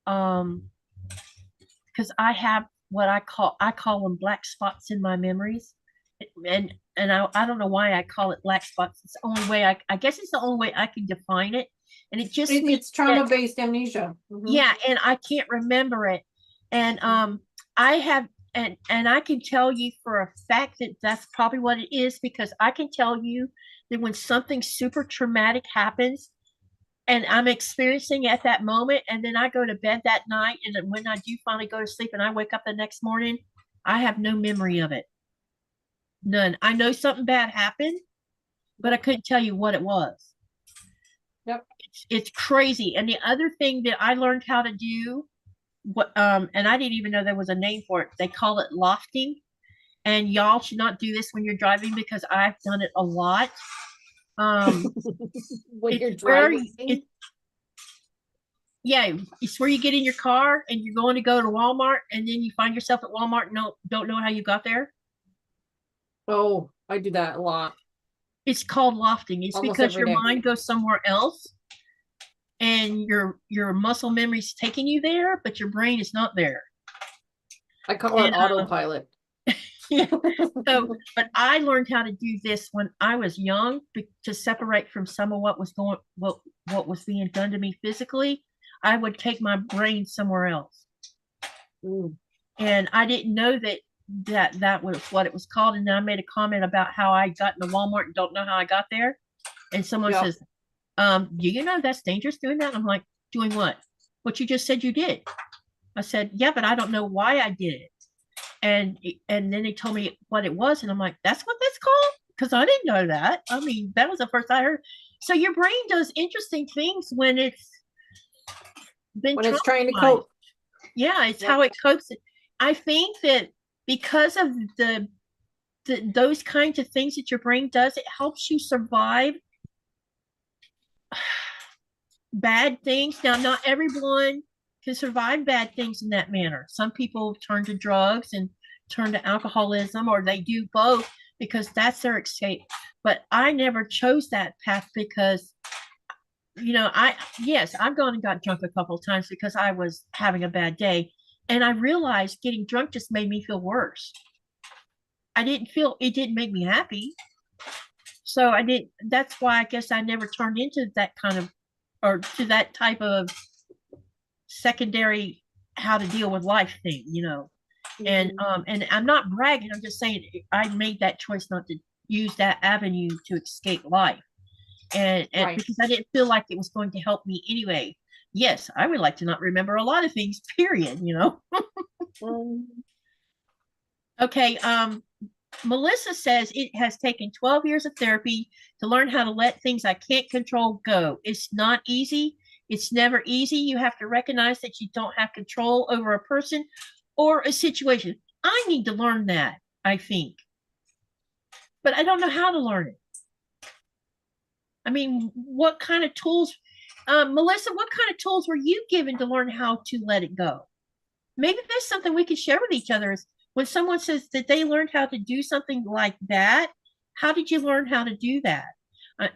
because I have what I call them black spots in my memories, and I don't know why I call it black spots. It's the only way I guess it's the only way I can define it, and it just means It's trauma-based amnesia. Mm-hmm. Yeah, and I can't remember it, and I have and I can tell you for a fact that that's probably what it is because I can tell you that when something super traumatic happens and I'm experiencing at that moment, and then I go to bed that night, and then when I do finally go to sleep, and I wake up the next morning, I have no memory of it, none. I know something bad happened, but I couldn't tell you what it was. Yep. It's crazy. And the other thing that I learned how to do, and I didn't even know there was a name for it. They call it lofting, and y'all should not do this when you're driving because I've done it a lot. When you're driving. Yeah, it's where you get in your car and you're going to go to Walmart, and then you find yourself at Walmart and don't know how you got there. Oh, I do that a lot. It's called lofting. It's almost because every your day. mind goes somewhere else, and your muscle memory's taking you there, but your brain is not there. I call it autopilot. Yeah. So, but I learned how to do this when I was young to separate from some of what was being done to me physically. I would take my brain somewhere else. And I didn't know that was what it was called. And then I made a comment about how I got into Walmart and don't know how I got there. And someone says, do you know that's dangerous doing that? I'm like, doing what? What you just said you did. I said, yeah, but I don't know why I did it. And then they told me what it was, and I'm like, that's what that's called? Because I didn't know that. I mean, that was the first I heard. So your brain does interesting things when it's trying to cope. Yeah, it's how it copes. I think that because of those kinds of things that your brain does, it helps you survive bad things. Now, not everyone can survive bad things in that manner. Some people turn to drugs and turn to alcoholism, or they do both because that's their escape. But I never chose that path because, I've gone and got drunk a couple of times because I was having a bad day. And I realized getting drunk just made me feel worse. It didn't make me happy. So that's why I guess I never turned into that kind of, or to that type of secondary how to deal with life thing, and I'm not bragging. I'm just saying I made that choice not to use that avenue to escape life. and Right. because I didn't feel like it was going to help me anyway. Yes, I would like to not remember a lot of things, period, you know. Okay, Melissa says it has taken 12 years of therapy to learn how to let things I can't control go. It's not easy. It's never easy. You have to recognize that you don't have control over a person or a situation. I need to learn that, I think. But I don't know how to learn it. I mean, what kind of tools, Melissa, what kind of tools were you given to learn how to let it go? Maybe that's something we could share with each other is when someone says that they learned how to do something like that, how did you learn how to do that? Uh,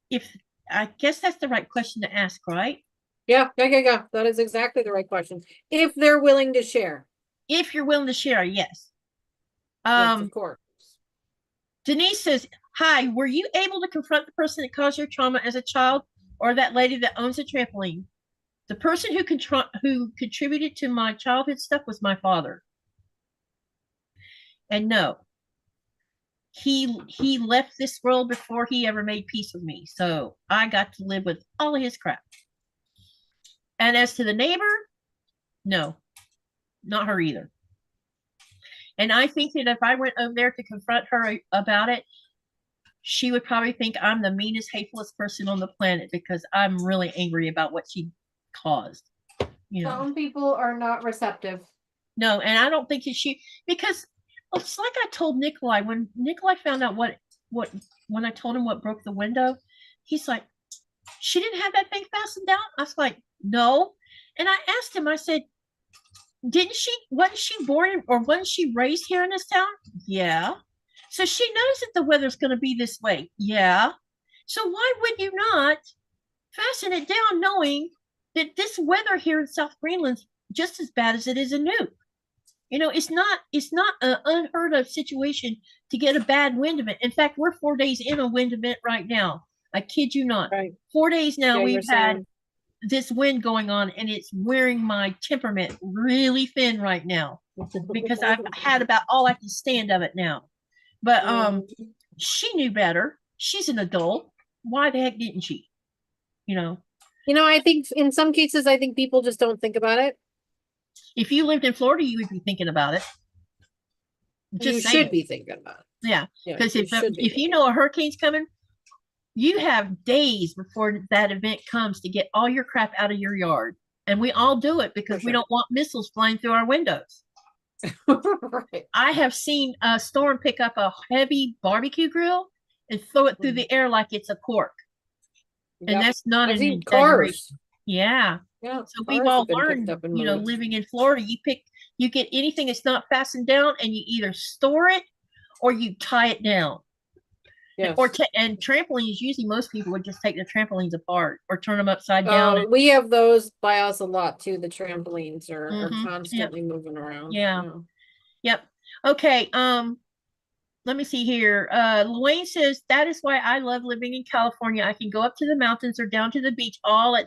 if I guess that's the right question to ask, right? Yeah. That is exactly the right question. If they're willing to share. If you're willing to share, yes. Yes, of course. Denise says, hi, were you able to confront the person that caused your trauma as a child or that lady that owns a trampoline? The person who contributed to my childhood stuff was my father. And no, he left this world before he ever made peace with me. So I got to live with all of his crap. And as to the neighbor, no, not her either. And I think that if I went over there to confront her about it, she would probably think I'm the meanest, hatefulest person on the planet because I'm really angry about what she caused. You know, some people are not receptive. No, and I don't think that because it's like I told Nikolai when Nikolai found out what when I told him what broke the window, he's like, she didn't have that thing fastened down. I was like, no. And I asked him, I said, wasn't she born or wasn't she raised here in this town? Yeah. So she knows that the weather's going to be this way. Yeah. So why would you not fasten it down knowing that this weather here in South Greenland's just as bad as it is in Nuuk? You know, it's not an unheard of situation to get a bad wind event. In fact, we're 4 days in a wind event right now. I kid you not. Right. 4 days now Yeah, we've had this wind going on, and it's wearing my temperament really thin right now because I've had about all I can stand of it now. But she knew better. She's an adult. Why the heck didn't she? You know. I think in some cases, I think people just don't think about it. If you lived in Florida, you would be thinking about it. You should be thinking about it. Yeah, because if you know a hurricane's coming, you have days before that event comes to get all your crap out of your yard. And we all do it because we don't want missiles flying through our windows. Right. I have seen a storm pick up a heavy barbecue grill and throw it through the air like it's a cork. Yep. And that's not an exaggeration. Yeah. Yeah. So we've all learned, living in Florida, you get anything that's not fastened down and you either store it or you tie it down. Yes. And trampolines, usually most people would just take the trampolines apart or turn them upside down. We have those by us a lot too. The trampolines are constantly moving around. Yeah. Yep. Okay. Let me see here. Luane says that is why I love living in California. I can go up to the mountains or down to the beach all on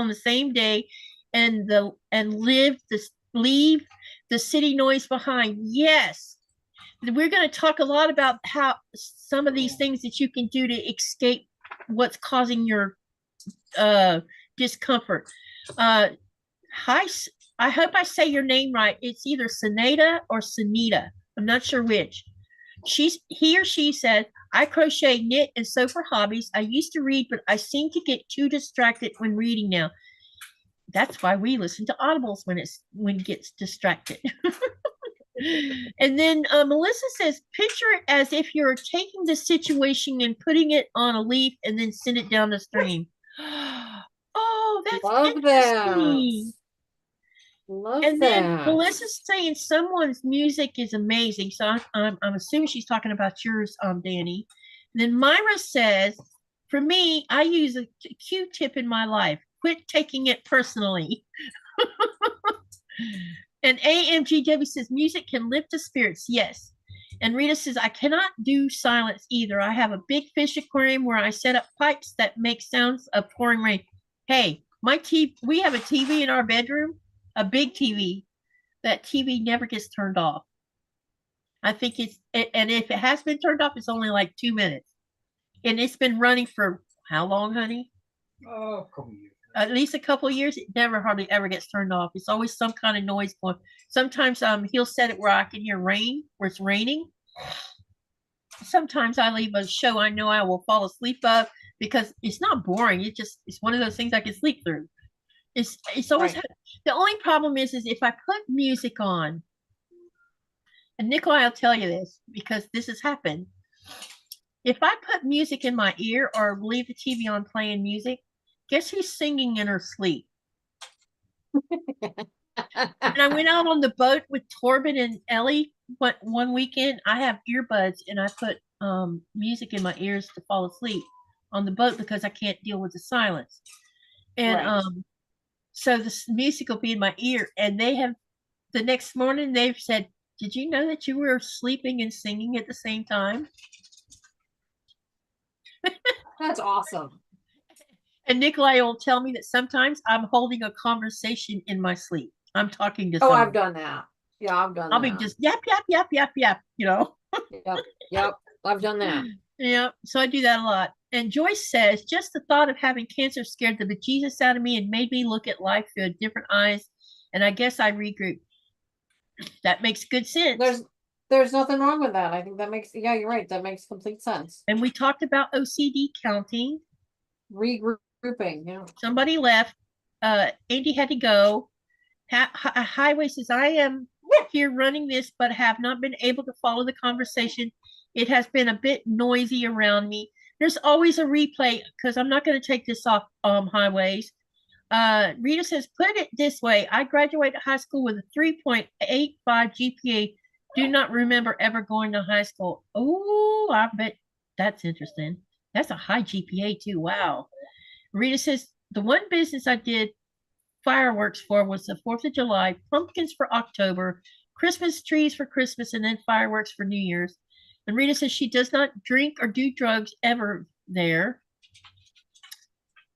the same day, and leave the city noise behind. Yes. We're going to talk a lot about how some of these things that you can do to escape what's causing your discomfort. Hi, I hope I say your name right. It's either Saneda or Sanita. I'm not sure which. He or she said, I crochet, knit, and sew for hobbies. I used to read, but I seem to get too distracted when reading now. That's why we listen to audibles when it gets distracted. And then Melissa says, picture it as if you're taking the situation and putting it on a leaf and then send it down the stream. Oh, that's interesting. Love and that. Then Melissa's saying someone's music is amazing. So I'm assuming she's talking about yours, Dani. And then Myra says, for me, I use a Q-tip in my life. Quit taking it personally. And AMGW says, music can lift the spirits. Yes. And Rita says, I cannot do silence either. I have a big fish aquarium where I set up pipes that make sounds of pouring rain. Hey, we have a TV in our bedroom, a big TV. That TV never gets turned off. I think and if it has been turned off, it's only like 2 minutes. And it's been running for how long, honey? Oh, a couple years. At least a couple of years. It never hardly ever gets turned off. It's always some kind of noise going. Sometimes he'll set it where I can hear rain, where it's raining. Sometimes I leave a show I know I will fall asleep of because it's not boring. It's one of those things I can sleep through. It's always Right. the only problem is if I put music on, and Nikolai will tell you this because this has happened. If I put music in my ear or leave the TV on playing music, guess who's singing in her sleep? And I went out on the boat with Torben and Ellie one weekend. I have earbuds and I put music in my ears to fall asleep on the boat because I can't deal with the silence. And Right. So the music will be in my ear. And they have the next morning they've said, "Did you know that you were sleeping and singing at the same time?" That's awesome. And Nikolai will tell me that sometimes I'm holding a conversation in my sleep. I'm talking to Oh, someone. I've done that. Yeah, I've done I'll that. be just yap, yap, yap, yap, yap, you know? Yep. Yep. I've done that. Yeah, so I do that a lot. And Joyce says, just the thought of having cancer scared the bejesus out of me and made me look at life through different eyes. And I guess I regrouped. That makes good sense. There's nothing wrong with that. I think that makes, yeah, you're right. That makes complete sense. And we talked about OCD counting. Regrouping, yeah. Somebody left. Andy had to go. Highway says, I am here running this, but have not been able to follow the conversation. It has been a bit noisy around me. There's always a replay because I'm not going to take this off Highways. Rita says, put it this way. I graduated high school with a 3.85 GPA. Do not remember ever going to high school. Oh, I bet that's interesting. That's a high GPA too. Wow. Rita says, the one business I did fireworks for was the 4th of July, pumpkins for October, Christmas trees for Christmas, and then fireworks for New Year's. And Rita says she does not drink or do drugs ever there.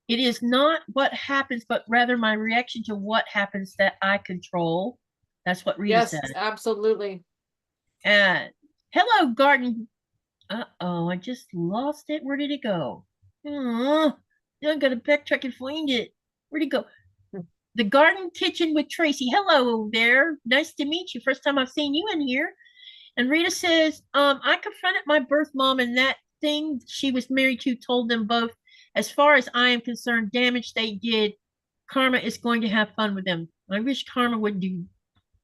It is not what happens, but rather my reaction to what happens that I control. That's what Rita Yes, said. absolutely. And hello, garden. Uh-oh, I just lost it. Where did it go? Oh, I'm going to backtrack and find it. Where'd it go? The Garden Kitchen with Tracy. Hello there. Nice to meet you. First time I've seen you in here. And Rita says, I confronted my birth mom and that thing she was married to told them both, as far as I am concerned, damage they did, Karma is going to have fun with them. I wish Karma would do,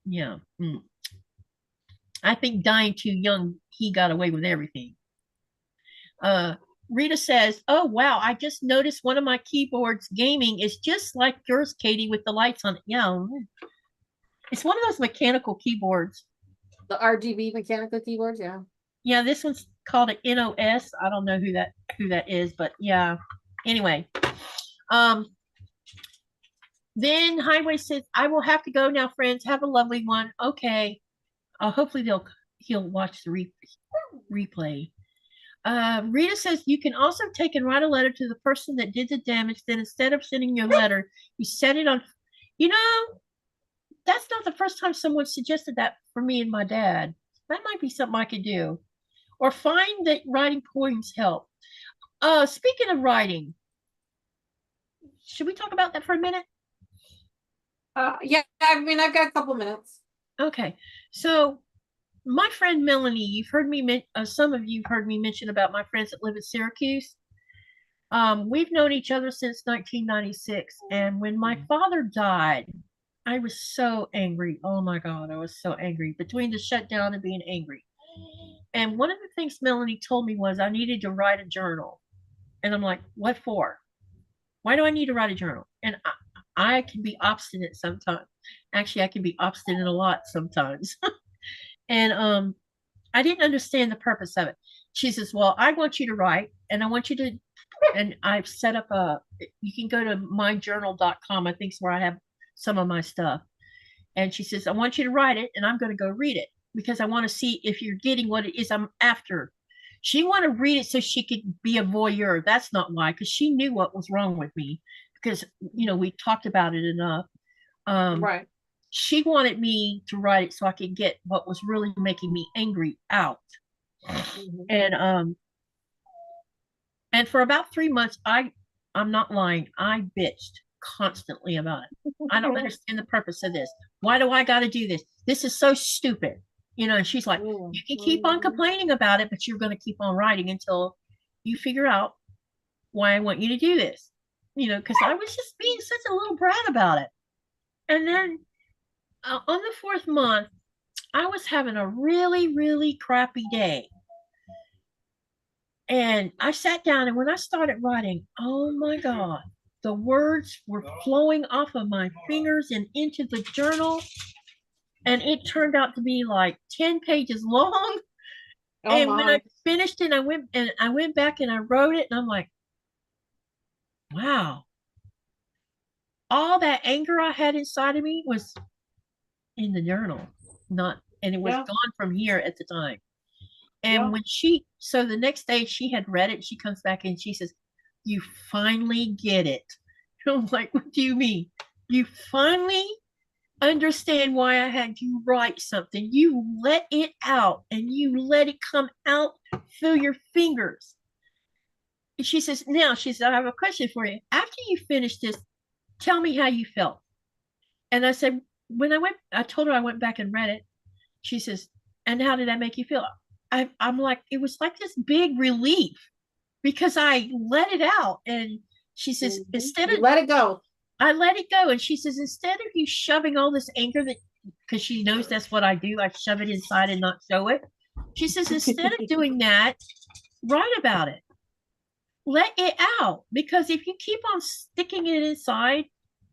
yeah. I think dying too young, he got away with everything. Rita says, oh, wow, I just noticed one of my keyboards gaming is just like yours, Katie, with the lights on it. Yeah. It's one of those mechanical keyboards. The RGB mechanical keyboards, yeah. Yeah, this one's called an NOS. I don't know who that is, but yeah. Anyway. Then Highway says, I will have to go now, friends. Have a lovely one. Okay. Hopefully he'll watch the replay. Rita says you can also take and write a letter to the person that did the damage. Then instead of sending your letter, you set it on. You know, that's not the first time someone suggested that for me and my dad. That might be something I could do. Or find that writing poems help. Speaking of writing, should we talk about that for a minute? Yeah, I mean, I've got a couple minutes. Okay, so my friend Melanie, you've heard me, some of you have heard me mention about my friends that live in Syracuse. We've known each other since 1996, and when my father died, I was so angry. Oh my God, I was so angry between the shutdown and being angry. And one of the things Melanie told me was I needed to write a journal. And I'm like, what for? Why do I need to write a journal? And I can be obstinate sometimes. Actually, I can be obstinate a lot sometimes. And I didn't understand the purpose of it. She says, well, I want you to write, and I want you to, and I've set up you can go to myjournal.com. I think it's where I have some of my stuff. And she says, I want you to write it, and I'm going to go read it because I want to see if you're getting what it is I'm after. She wanted to read it so she could be a voyeur. That's not why, because she knew what was wrong with me because, we talked about it enough. Right. She wanted me to write it so I could get what was really making me angry out. And And for about 3 months, I'm not lying, I bitched constantly about it. I don't understand the purpose of this. Why do I got to do this? This is so stupid. And she's like, you can keep on complaining about it, but you're going to keep on writing until you figure out why I want you to do this. Because I was just being such a little brat about it. And then on the 4th month, I was having a really, really crappy day. And I sat down, and when I started writing, oh my God, the words were flowing off of my fingers and into the journal. And it turned out to be like 10 pages long. And when I finished it, I went back and I wrote it, and I'm like, wow. All that anger I had inside of me was in the journal, and it was gone from here at the time. And when so the next day she had read it, she comes back and she says, you finally get it. And I'm like, what do you mean? You finally understand why I had you write something. You let it out, and you let it come out through your fingers. And she says, I have a question for you. After you finish this, tell me how you felt. And I said, I told her I went back and read it. She says, and how did that make you feel? I'm like, it was like this big relief because I let it out. And she says, instead of let it go. I let it go. And she says, instead of you shoving all this anger because she knows that's what I do, I shove it inside and not show it. She says, instead of doing that, write about it. Let it out. Because if you keep on sticking it inside,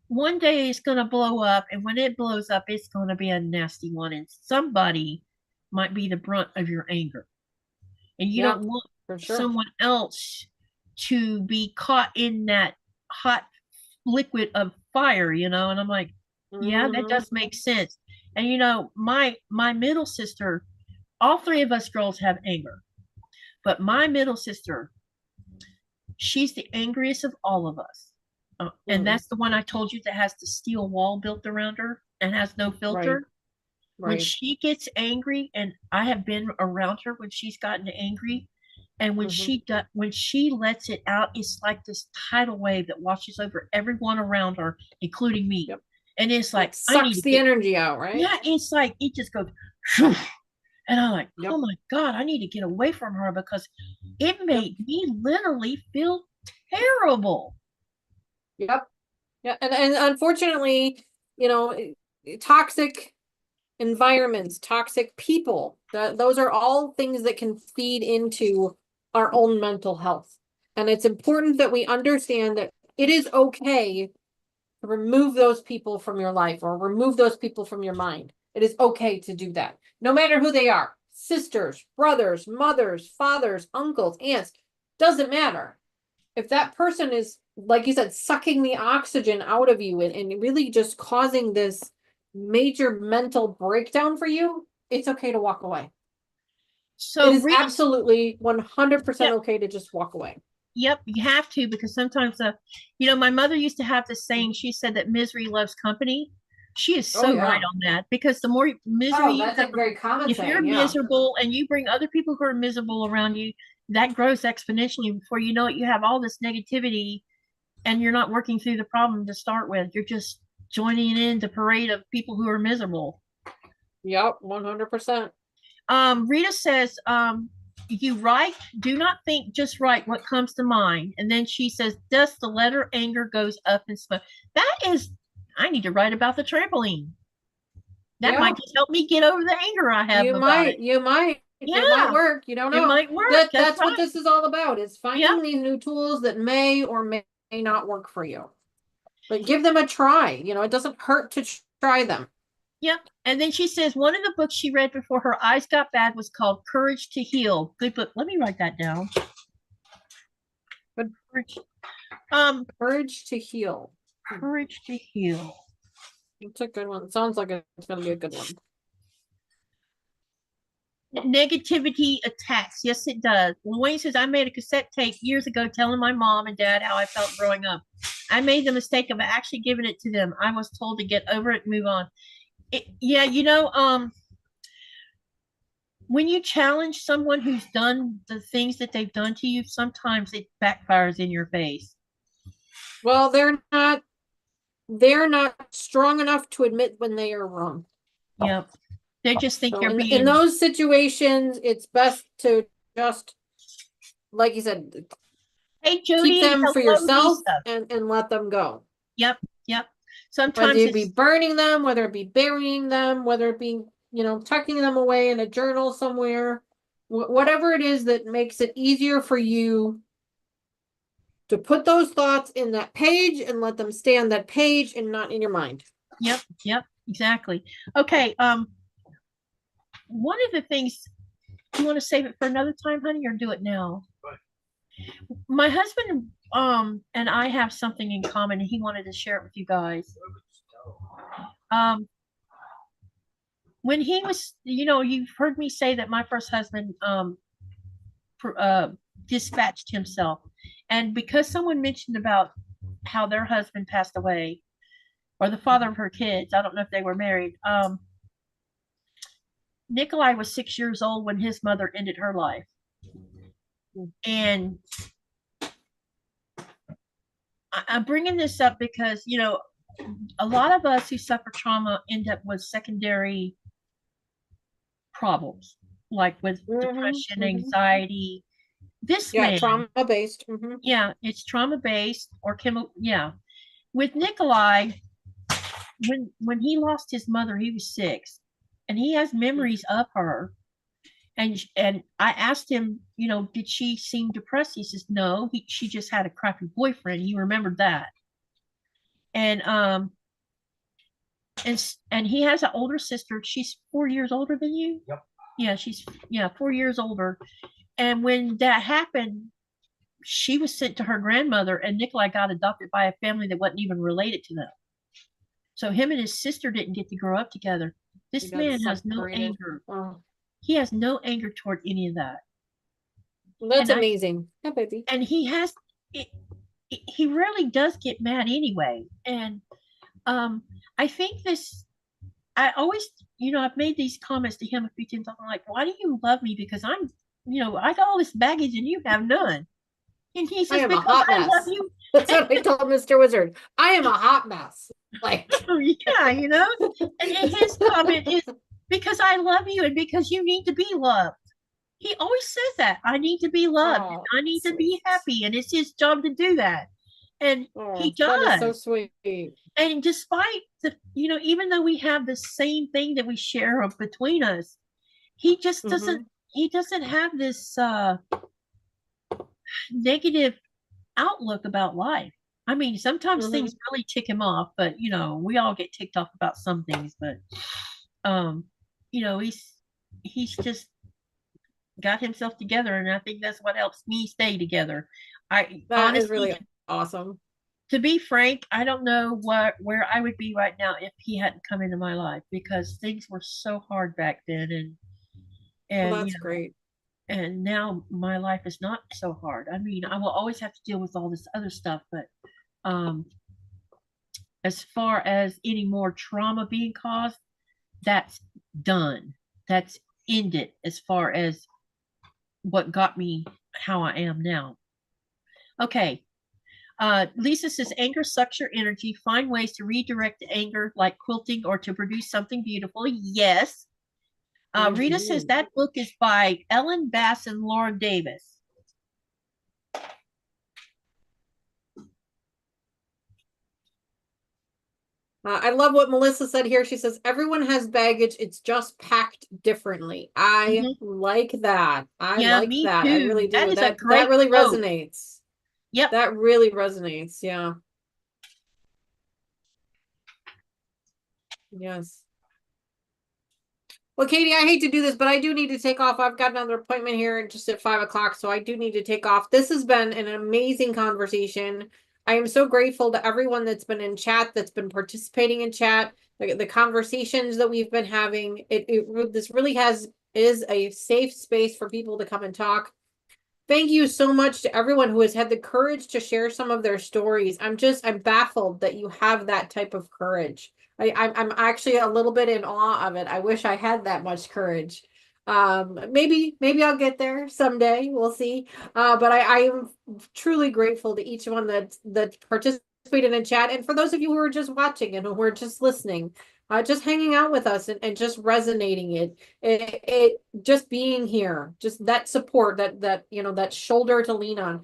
one day it's going to blow up. And when it blows up, it's going to be a nasty one. And somebody might be the brunt of your anger. And you don't want someone else to be caught in that hot liquid of fire, And I'm like, yeah, that does make sense. And my middle sister, all 3 of us girls have anger, but my middle sister, she's the angriest of all of us. And that's the one I told you that has the steel wall built around her and has no filter. Right. When she gets angry, and I have been around her when she's gotten angry, and when she lets it out, it's like this tidal wave that washes over everyone around her, including me. Yep. And it's like sucks the energy out, right? Yeah, it's like it just goes, and I'm like, oh my God, I need to get away from her because it made me literally feel terrible. Yep. Yeah, and unfortunately, toxic environments, toxic people, those are all things that can feed into our own mental health. And it's important that we understand that it is okay to remove those people from your life or remove those people from your mind. It is okay to do that, no matter who they are. Sisters, brothers, mothers, fathers, uncles, aunts, doesn't matter. If that person is, like you said, sucking the oxygen out of you and really just causing this major mental breakdown for you, it's okay to walk away. So it is absolutely 100% okay to just walk away. Yep, you have to, because sometimes, my mother used to have this saying. She said that misery loves company. She is so right on that, because the more misery, that's a very common if you're miserable and you bring other people who are miserable around you, that grows exponentially. Before you know it, you have all this negativity, and you're not working through the problem to start with. You're just joining in the parade of people who are miserable. Yep, 100%. Rita says, you write, do not think, just write what comes to mind. And then she says, thus the letter anger goes up in smoke. That is, I need to write about the trampoline. That might just help me get over the anger I have. You might. It might work. You don't know. It might work. That's what this is all about, is finding these new tools that may or may not work for you. But give them a try. It doesn't hurt to try them. Yep. And then she says one of the books she read before her eyes got bad was called Courage to Heal. Good book. Let me write that down. Courage to Heal. Courage to Heal. It's a good one. It sounds like it's going to be a good one. Negativity attacks. Yes, it does. Wayne says, I made a cassette tape years ago telling my mom and dad how I felt growing up. I made the mistake of actually giving it to them. I was told to get over it and move on. when you challenge someone who's done the things that they've done to you, sometimes it backfires in your face. Well, they're not strong enough to admit when they are wrong. Yep. They just think So you're in being, those situations, it's best to just, like you said, hey, keep Jody, them for hello, yourself Lisa. and let them go. Yep. Yep. Whether Sometimes it be burning them, whether it be burying them, whether it be, tucking them away in a journal somewhere, whatever it is that makes it easier for you to put those thoughts in that page and let them stay on that page and not in your mind. Yep. Yep. Exactly. Okay. One of the things, you want to save it for another time, honey, or do it now? My husband and I have something in common, and he wanted to share it with you guys. When he was, you've heard me say that my first husband dispatched himself, and because someone mentioned about how their husband passed away, or the father of her kids, I don't know if they were married. Nikolai was 6 years old when his mother ended her life, and I'm bringing this up because a lot of us who suffer trauma end up with secondary problems, like with depression, anxiety. This man, trauma based. yeah, it's trauma based or chemical. Yeah, with Nikolai, when he lost his mother, he was 6, and he has memories of her. And I asked him, did she seem depressed? He says no. She just had a crappy boyfriend. He remembered that. And and he has an older sister. She's 4 years older than you. Yep. Yeah, she's 4 years older. And when that happened, she was sent to her grandmother, and Nikolai got adopted by a family that wasn't even related to them. So him and his sister didn't get to grow up together. This man has no anger. Oh. He has no anger toward any of that. Well, that's amazing. Yeah, baby. And he really does get mad anyway. And I think I always, I've made these comments to him a few times. I'm like, why do you love me? Because I got all this baggage and you have none. And he says, because I love you. That's what I told Mr. Wizard. I am a hot mess. Like, yeah, and his comment is, because I love you and because you need to be loved. He always says that. I need to be loved. And I need to be happy. And it's his job to do that. And he does. That is so sweet. And despite the, even though we have the same thing that we share between us, he just doesn't, he doesn't have this negative outlook about life. I mean, sometimes things really tick him off, but we all get ticked off about some things, but he's just got himself together, and I think that's what helps me stay together. That honestly is really awesome. To be frank, I don't know where I would be right now if he hadn't come into my life, because things were so hard back then, and well, that's great. And now my life is not so hard. I mean, I will always have to deal with all this other stuff, but as far as any more trauma being caused, that's done. That's ended as far as what got me how I am now. Okay. Lisa says, anger sucks your energy. Find ways to redirect the anger, like quilting or to produce something beautiful. Yes. Rita says that book is by Ellen Bass and Laura Davis. I love what Melissa said here. She says, everyone has baggage. It's just packed differently. I like that. I like that. Too. I really do. That really resonates. Yep. That really resonates. Yeah. Yes. Well, Katie, I hate to do this, but I do need to take off. I've got another appointment here just at 5 o'clock, so I do need to take off. This has been an amazing conversation. I am so grateful to everyone that's been in chat, that's been participating in chat, the conversations that we've been having. This really is a safe space for people to come and talk. Thank you so much to everyone who has had the courage to share some of their stories. I'm baffled that you have that type of courage. I'm actually a little bit in awe of it. I wish I had that much courage. Maybe I'll get there someday. We'll see. But I am truly grateful to each one that participated in chat, and for those of you who are just watching and who are just listening, just hanging out with us and just resonating it just being here, just that support, that that shoulder to lean on,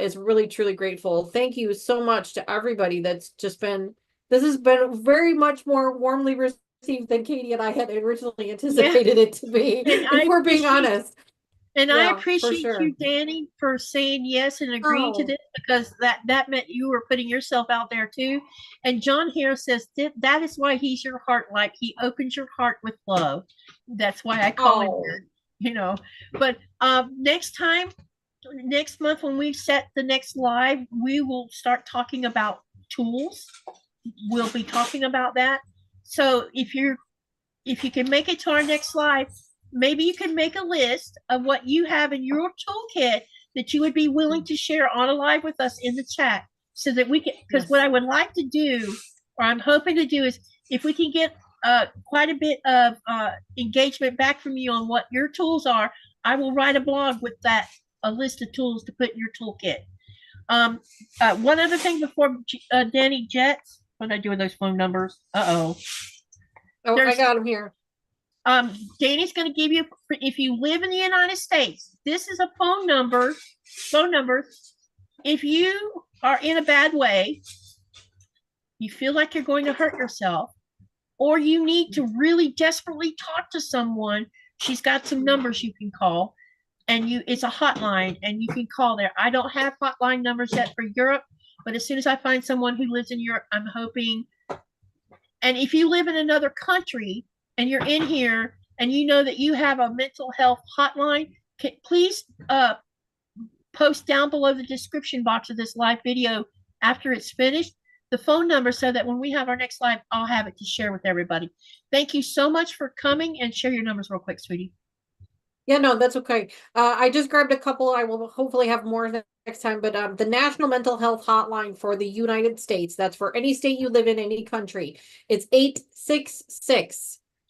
is really truly grateful. Thank you so much to everybody that's just been. This has been very much more warmly received than Katie and I had originally anticipated it to be, if we're being honest. And I Yeah, for appreciate sure. you, Dani, for saying yes and agreeing to Oh. this, because that meant you were putting yourself out there too. And John here says that is why he's your heart light. He opens your heart with love. That's why I call him that, But next month when we set the next live, we will start talking about tools. We'll be talking about that. So if you can make it to our next live, maybe you can make a list of what you have in your toolkit that you would be willing to share on a live with us in the chat, so that we can, because what I would like to do, or I'm hoping to do, is if we can get quite a bit of engagement back from you on what your tools are, I will write a blog with a list of tools to put in your toolkit. One other thing before Dani jets, what I do with those phone numbers? Oh, I got them here. Dani's going to give you, if you live in the United States, this is a phone number. If you are in a bad way, you feel like you're going to hurt yourself, or you need to really desperately talk to someone, she's got some numbers you can call, and it's a hotline, and you can call there. I don't have hotline numbers yet for Europe, but as soon as I find someone who lives in Europe, I'm hoping. And if you live in another country and you're in here and you know that you have a mental health hotline, please post down below the description box of this live video after it's finished the phone number, so that when we have our next live, I'll have it to share with everybody. Thank you so much for coming, and share your numbers real quick, sweetie. Yeah, no, that's okay. I just grabbed a couple. I will hopefully have more next time, but the National Mental Health Hotline for the United States, that's for any state you live in, any country. It's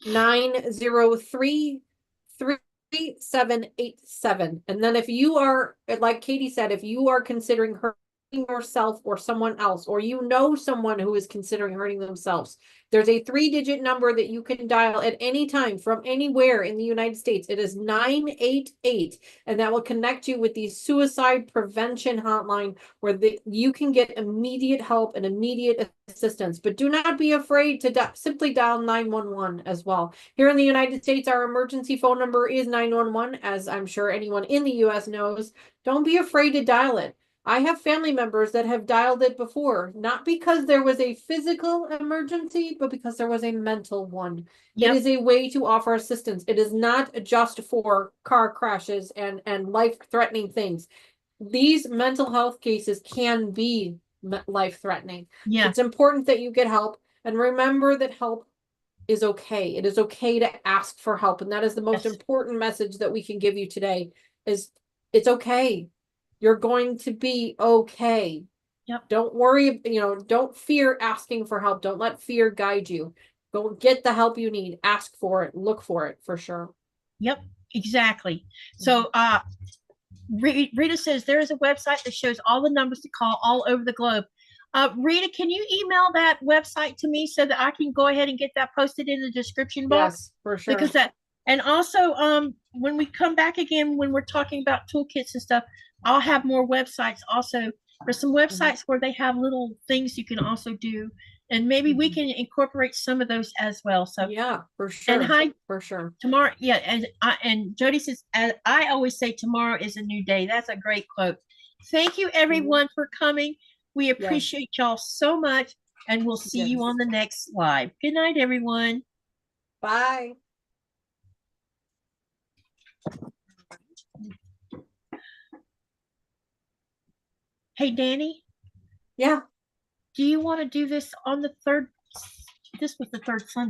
866-903-3787. And then if you are, like Katie said, if you are considering hurting yourself or someone else, or you know someone who is considering hurting themselves, there's a 3-digit number that you can dial at any time from anywhere in the United States. It is 988, and that will connect you with the suicide prevention hotline, where you can get immediate help and immediate assistance. But do not be afraid to simply dial 911 as well. Here in the United States, our emergency phone number is 911, as I'm sure anyone in the US knows. Don't be afraid to dial it. I have family members that have dialed it before, not because there was a physical emergency, but because there was a mental one. Yep. It is a way to offer assistance. It is not just for car crashes and life-threatening things. These mental health cases can be life-threatening. Yeah. It's important that you get help, and remember that help is okay. It is okay to ask for help, and that is the most important message that we can give you today, is it's okay. You're going to be okay. Yep. Don't worry, don't fear asking for help. Don't let fear guide you. Go get the help you need. Ask for it. Look for it, for sure. Yep, exactly. So Rita says there is a website that shows all the numbers to call all over the globe. Rita, can you email that website to me so that I can go ahead and get that posted in the description box? Yes, for sure. Because and also when we come back again, when we're talking about toolkits and stuff, I'll have more websites also. There's some websites where they have little things you can also do, and maybe we can incorporate some of those as well. So yeah, for sure. And hi, for sure. Tomorrow, yeah, and Jody says, as I always say, tomorrow is a new day. That's a great quote. Thank you, everyone, for coming. We appreciate y'all so much, and we'll see you on the next live. Good night, everyone. Bye. Hey, Dani. Yeah. Do you want to do this on the third? This was the third Sunday.